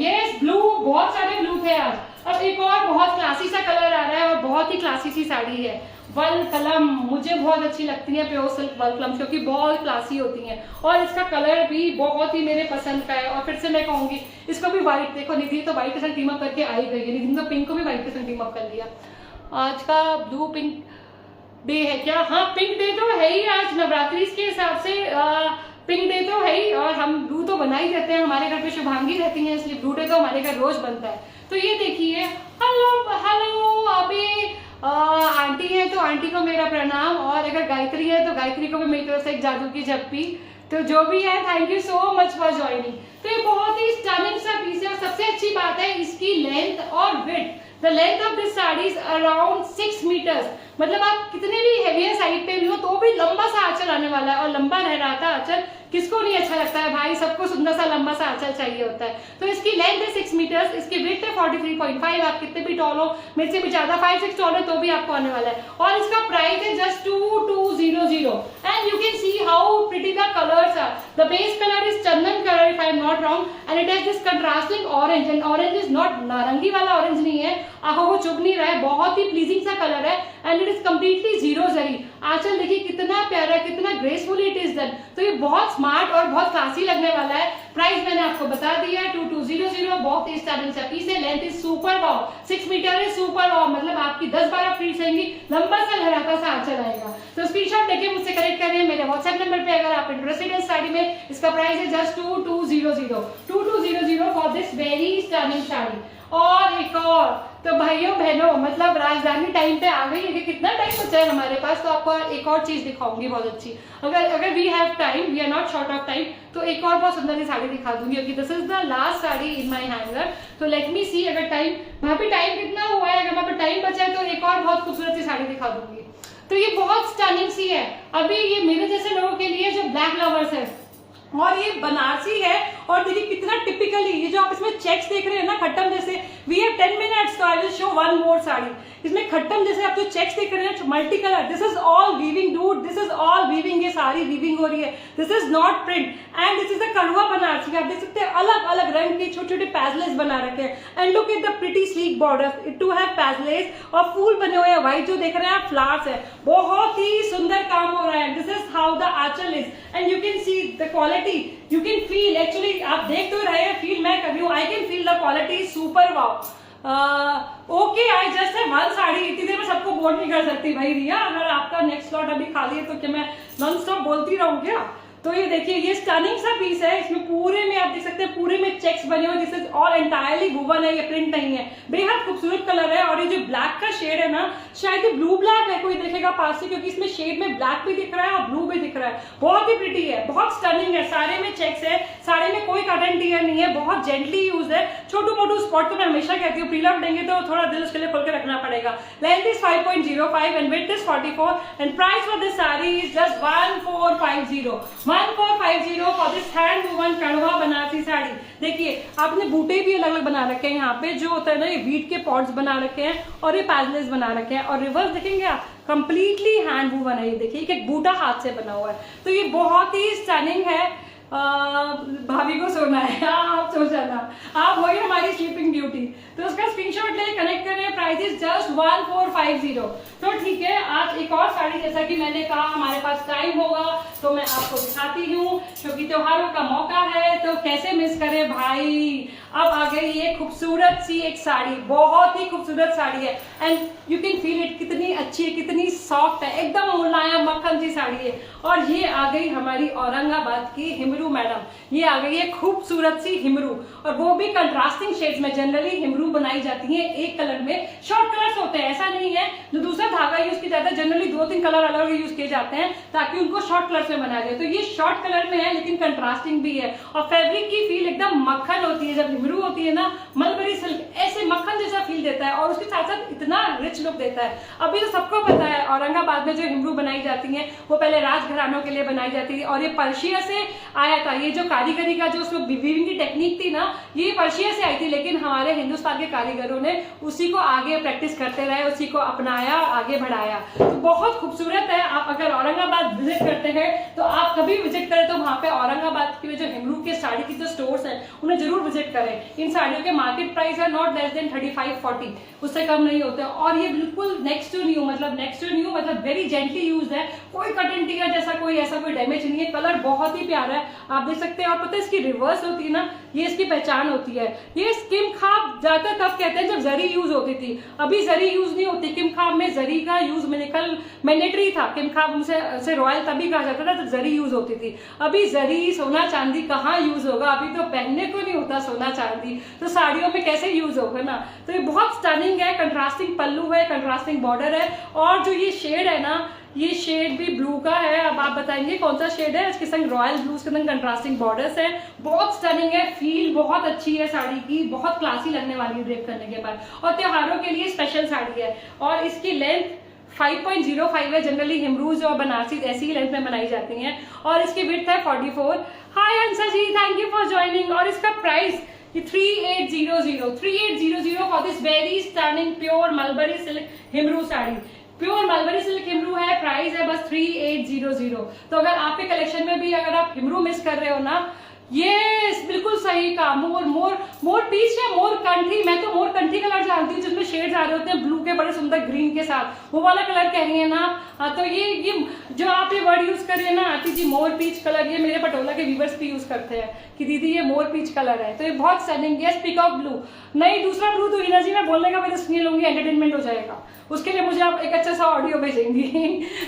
ये ब्लू, बहुत सारे ब्लू थे आज। अब एक और बहुत क्लासी सा कलर आ रहा है और बहुत ही क्लासी सी साड़ी है, वल कलम, मुझे बहुत अच्छी लगती है प्योर सिल्क वल कलम क्योंकि बहुत क्लासी होती हैं, और इसका कलर भी बहुत ही मेरे पसंद का है। और फिर से मैं कहूंगी इसको भी व्हाइट, देखो निधि तो व्हाइट के साथ टीम अप करके आई गई है, निधि तो पिंक को भी व्हाइट के साथ टीम अप कर लिया। आज का ब्लू पिंक डे है क्या? हाँ पिंक डे तो है ही आज, नवरात्रि के हिसाब से पिंक डे तो है ही, और हम ब्लू तो बना ही रहते हैं, हमारे घर पे शुभांगी रहती है इसलिए ब्लू डे तो हमारे घर रोज बनता है। तो ये देखिए, हेलो अभी आंटी है तो आंटी को मेरा प्रणाम, और अगर गायत्री है तो गायत्री को भी मेरी तरफ से एक जादू की झप्पी। तो जो भी है thank you so much for joining. तो ये बहुत ही स्टनिंग सा पीस है, और सबसे अच्छी बात है इसकी लेंथ और विड्थ। The length of this sari is around 6 metres, मतलब आप कितने भी हेवी साइड पे भी हो तो भी लंबा सा आंचल आने वाला है, और लंबा रह रहा था आंचल, किसको नहीं अच्छा लगता है भाई, सबको सुंदर सा लंबा सा आंचल चाहिए होता है। तो इसकी लेंथ है 6 मीटर्स, इसकी विड्थ है 43.5, आप कितने भी टॉल हो, मेरे से भी ज्यादा 5-6 टॉल है तो भी आपको आने वाला है। और इसका प्राइस है just 2200, and you can see how pretty the colours are. The base colour is chandan colour if I am not wrong, and it has this contrasting orange, and orange is not narangi वाला orange नहीं है, आंखों को चुभ नहीं रहा है, बहुत ही प्लीजिंग सा कलर है, and it is completely zero zari. आंचल देखिए कितना प्यारा, कितना ग्रेसफुली इट इज डन। तो ये बहुत स्मार्ट और बहुत क्लासी लगने वाला है। प्राइस मैंने आपको बता दिया 2200, बहुत ही स्टाइलिश सा पीस है। Length is super wow, 6 metre है, सुपर वाव, मतलब आपकी 10-12 फीट रहेंगी, लंबा सा लहराता सा आंचल आएगा। तो स्क्रीनशॉट लेके मुझसे कनेक्ट करिए मेरे व्हाट्सएप नंबर पे अगर आप इंटरेस्टेड है साड़ी में। इसका प्राइस है just 2200 for this very stunning sari. और एक और, तो भाइयों बहनों, मतलब राजधानी टाइम पे आ गई है कि कितना टाइम बचा है हमारे पास, तो आपको एक और चीज दिखाऊंगी बहुत अच्छी। अगर we have time, we are not short of time, तो एक और बहुत सुंदर सी साड़ी दिखा दूंगी क्योंकि this is the last sari in my hanger. तो लेट मी सी अगर टाइम, वहां पे टाइम कितना हुआ है, अगर वहां पे टाइम बचा है तो एक और बहुत खूबसूरत सी साड़ी दिखा दूंगी। तो ये बहुत स्टनिंग सी है, अभी ये मेरे जैसे लोगों के लिए जो ब्लैक लवर्स है, और ये बनारसी है, और देखिए कितना टिपिकली ये जो आप इसमें चेक्स देख रहे हैं ना खट्टम जैसे, वी हैव 10 मिनट्स, तो I will show one more sari. इसमें खट्टम जैसे आप जो चेक्स देख रहे हैं multi colour, this is all weaving dude, this is all weaving, ये सारी वीविंग हो रही है, this is not print, and this is the कड़वा बनारसी। आप देख सकते हैं अलग अलग रंग के छोटे छोटे पैजलेस बना रखे हैं, and look at the pretty sleek border to have paisleys, और फूल बने हुए हैं व्हाइट, जो देख रहे हैं आप फ्लावर्स है, बहुत ही सुंदर काम हो रहा है। This is how the aanchal is, and you can see the quality, you can feel, actually आप देख तो रहे हैं, फील मैं कर रही हूँ, I can feel the quality super wow. Okay, I just है वन साड़ी, इतनी देर में सबको बोल नहीं कर सकती भाई रिया, अगर आपका नेक्स्ट स्लॉट अभी खाली है तो क्या मैं नॉन स्टॉप बोलती रहूं क्या? तो ये देखिए ये स्टनिंग सा पीस है, इसमें पूरे में आप देख सकते हैं पूरे में चेक्स बने हुए, जिससे ऑल एंटायरली वुवन है, ये प्रिंट नहीं है, बेहद खूबसूरत कलर है। और ये जो ब्लैक का शेड है ना, शायद ये ब्लू ब्लैक है, कोई देखेगा पास से, क्योंकि इसमें शेड में ब्लैक भी दिख रहा है और ब्लू भी दिख रहा है, बहुत ही प्रिटी है, बहुत स्टनिंग है, सारे में चेक्स है, सारे में कोई गारंटी टियर नहीं है, बहुत जेंटली यूज है। छोटू मोटू स्पॉट तो मैं हमेशा कहती हूँ प्रीलव लेंगे तो थोड़ा दिल उसके लिए खोल के रखना पड़ेगा। Length is 5.05 and width is 44 and price for this sari is just 1450 for this hand woven कड़वा बनारसी साड़ी। देखिए आपने बूटे भी अलग अलग बना रखे हैं, यहाँ पे जो होता है ना ये बीट के पॉट्स बना रखे हैं और ये पैजलेस बना रखे हैं, और रिवर्स देखेंगे आप कंप्लीटली हैंड वूवन है। ये देखिए एक बूटा हाथ से बना हुआ है, तो ये बहुत ही स्टनिंग है। भाभी को सोना है, आप सो जाना, आप वही हमारी स्लीपिंग ब्यूटी। तो उसका स्क्रीनशॉट ले कनेक्ट करें, प्राइस इज जस्ट 1450। तो ठीक है, आज एक और साड़ी, जैसा कि मैंने कहा हमारे पास टाइम होगा तो मैं आपको दिखाती हूँ, क्योंकि त्योहारों का मौका है तो कैसे मिस करें भाई। अब आ गई ये खूबसूरत सी एक साड़ी, बहुत ही खूबसूरत साड़ी है and you can feel it, कितनी अच्छी है, कितनी सॉफ्ट है, एकदम मुलायम मक्खन सी साड़ी है। और ये आ गई हमारी औरंगाबाद की हिमरू मैडम, ये आ गई है खूबसूरत सी हिमरू, और वो भी कंट्रास्टिंग शेड्स में। जनरली हिमरू बनाई जाती है एक कलर में, शॉर्ट कलर्स होते हैं, ऐसा नहीं है जो दूसरा धागा यूज किया जाता है, जनरली 2-3 कलर अलग अलग यूज किए जाते हैं ताकि उनको शॉर्ट कलर्स में बनाया जाए। तो ये शॉर्ट कलर में है लेकिन कंट्रास्टिंग भी है, और फैब्रिक की फील एकदम मक्खन होती है। जब हिमरू होती है ना, मलबरी सिल्क ऐसे मक्खन जैसा फील देता है, और उसके साथ साथ इतना रिच लुक देता है। अभी तो सबको पता है औरंगाबाद में जो हिमरू बनाई जाती है वो पहले राजघरानों के लिए बनाई जाती थी, और ये पर्शिया से आया था। ये जो कारीगरी का जो उसमें वीविंग की टेक्निक थी ना, ये पर्शिया से आई थी, लेकिन हमारे हिंदुस्तान के कारीगरों ने उसी को आगे प्रैक्टिस करते रहे, उसी को अपनाया, आगे बढ़ाया। तो बहुत खूबसूरत है। आप अगर औरंगाबाद विजिट करते हैं तो आप कभी विजिट करें तो वहां पे औरंगाबाद के जो हिमरू के साड़ी की जो स्टोर्स हैं उन्हें जरूर विजिट करें। इन साड़ियों के मार्केट प्राइस है नॉट लेस देन 35-40, उससे कम नहीं होते, और ये बिल्कुल नेक्स्ट टू न्यू, मतलब वेरी जेंटली यूज है, कोई कट एंड टियर जैसा कोई ऐसा कोई डैमेज नहीं है। कलर बहुत ही प्यारा है, आप देख सकते हैं। और पता है इसकी रिवर्स होती है ना, ये इसकी पहचान होती है। ये किम खाब ज्यादा तब कहते हैं जब जरी यूज होती थी, अभी जरी यूज नहीं होती। किम खाब में जरी का यूज मैंडेटरी था, किम खाब से रॉयल तभी कहा जाता था जब जरी यूज होती थी। अभी जरी सोना चांदी कहाँ यूज होगा, अभी तो पहनने को नहीं होता सोना चांदी, तो साड़ियों में कैसे यूज होगा ना। तो ये बहुत स्टनिंग है, कंट्रास्टिंग पल्लू है, कंट्रास्टिंग बॉर्डर है, और जो ये शेड है ना, ये शेड भी ब्लू का है। अब आप बताएंगे कौन सा शेड है। इसके संग रॉयल ब्लू के संग कंट्रास्टिंग बॉर्डर्स है, बहुत स्टनिंग है, फील बहुत अच्छी है साड़ी की, बहुत क्लासी लगने वाली है ड्रेप करने के बाद, और त्योहारों के लिए स्पेशल साड़ी है। और इसकी लेंथ 5.05 है। जनरली हिमरूज और बनारसी ऐसी ही लेंथ में बनाई जाती हैं, और इसकी विड्थ है 44। हाय अंसा जी, थैंक यू फॉर ज्वाइनिंग। और इसका price 3800 for this very stunning pure mulberry silk Himroo sari. Pure mulberry silk Himroo है, प्राइस है बस 3800। तो अगर आपके कलेक्शन में भी अगर आप हिमरू मिस कर रहे हो ना, ये बिल्कुल सही कहा, मोर पीच या मोर कंठी, मैं तो मोर कंठी कलर जानती हूँ जिसमें शेड्स आ रहे होते हैं ब्लू के बड़े सुंदर ग्रीन के साथ, वो वाला कलर कह रही है ना। तो ये जो आप ये वर्ड यूज कर रही है ना आती जी, मोर पीच कलर, ये मेरे पटोला के व्यूवर्स भी यूज करते हैं कि दीदी ये मोर पीच कलर है, तो ये बहुत स्टनिंग है। पीकॉक ब्लू नहीं, दूसरा ब्लू तो इनर्जी में बोलने का मेरे सुनिए लूंगी, एंटरटेनमेंट हो जाएगा, उसके लिए मुझे आप एक अच्छा सा ऑडियो भेजेंगी।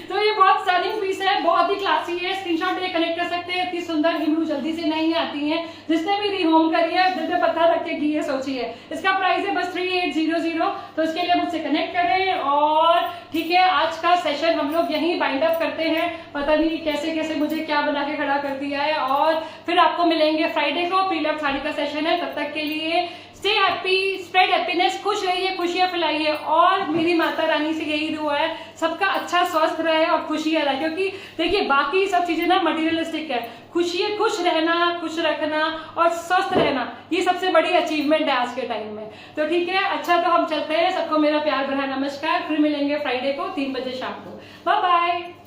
तो ये बहुत स्टनिंग पीस है, बहुत ही क्लासी है, स्क्रीनशॉट ये कनेक्ट कर सकते हैं। इतनी सुंदर हिमरू जल्दी से नहीं आती है, जिसने भी रिहोम करी है दिल पे पत्थर रख के की है सोची है। इसका प्राइस है बस 3800, तो इसके लिए मुझसे कनेक्ट करें। और ठीक है, आज का सेशन हम लोग यहीं बाइंड अप करते हैं। पता नहीं कैसे कैसे मुझे क्या बना के खड़ा कर दिया है, और फिर आपको मिलेंगे फ्राइडे को, प्रीलव साड़ी का सेशन है। तब तक के लिए स्टे हैप्पी, स्प्रेड हैप्पीनेस, खुश रहिए, खुशियां फैलाइए, और मेरी माता रानी से यही दुआ है सबका अच्छा स्वस्थ रहे और खुशियां रहे, क्योंकि देखिए बाकी सब चीजें ना मटेरियलिस्टिक है, खुशियां, खुश रहना, खुश रखना और स्वस्थ रहना, ये सबसे बड़ी अचीवमेंट है आज के टाइम में। तो ठीक है, अच्छा तो हम चलते हैं, सबको मेरा प्यार भरा नमस्कार, फिर मिलेंगे फ्राइडे को 3 बजे शाम को। Bye bye.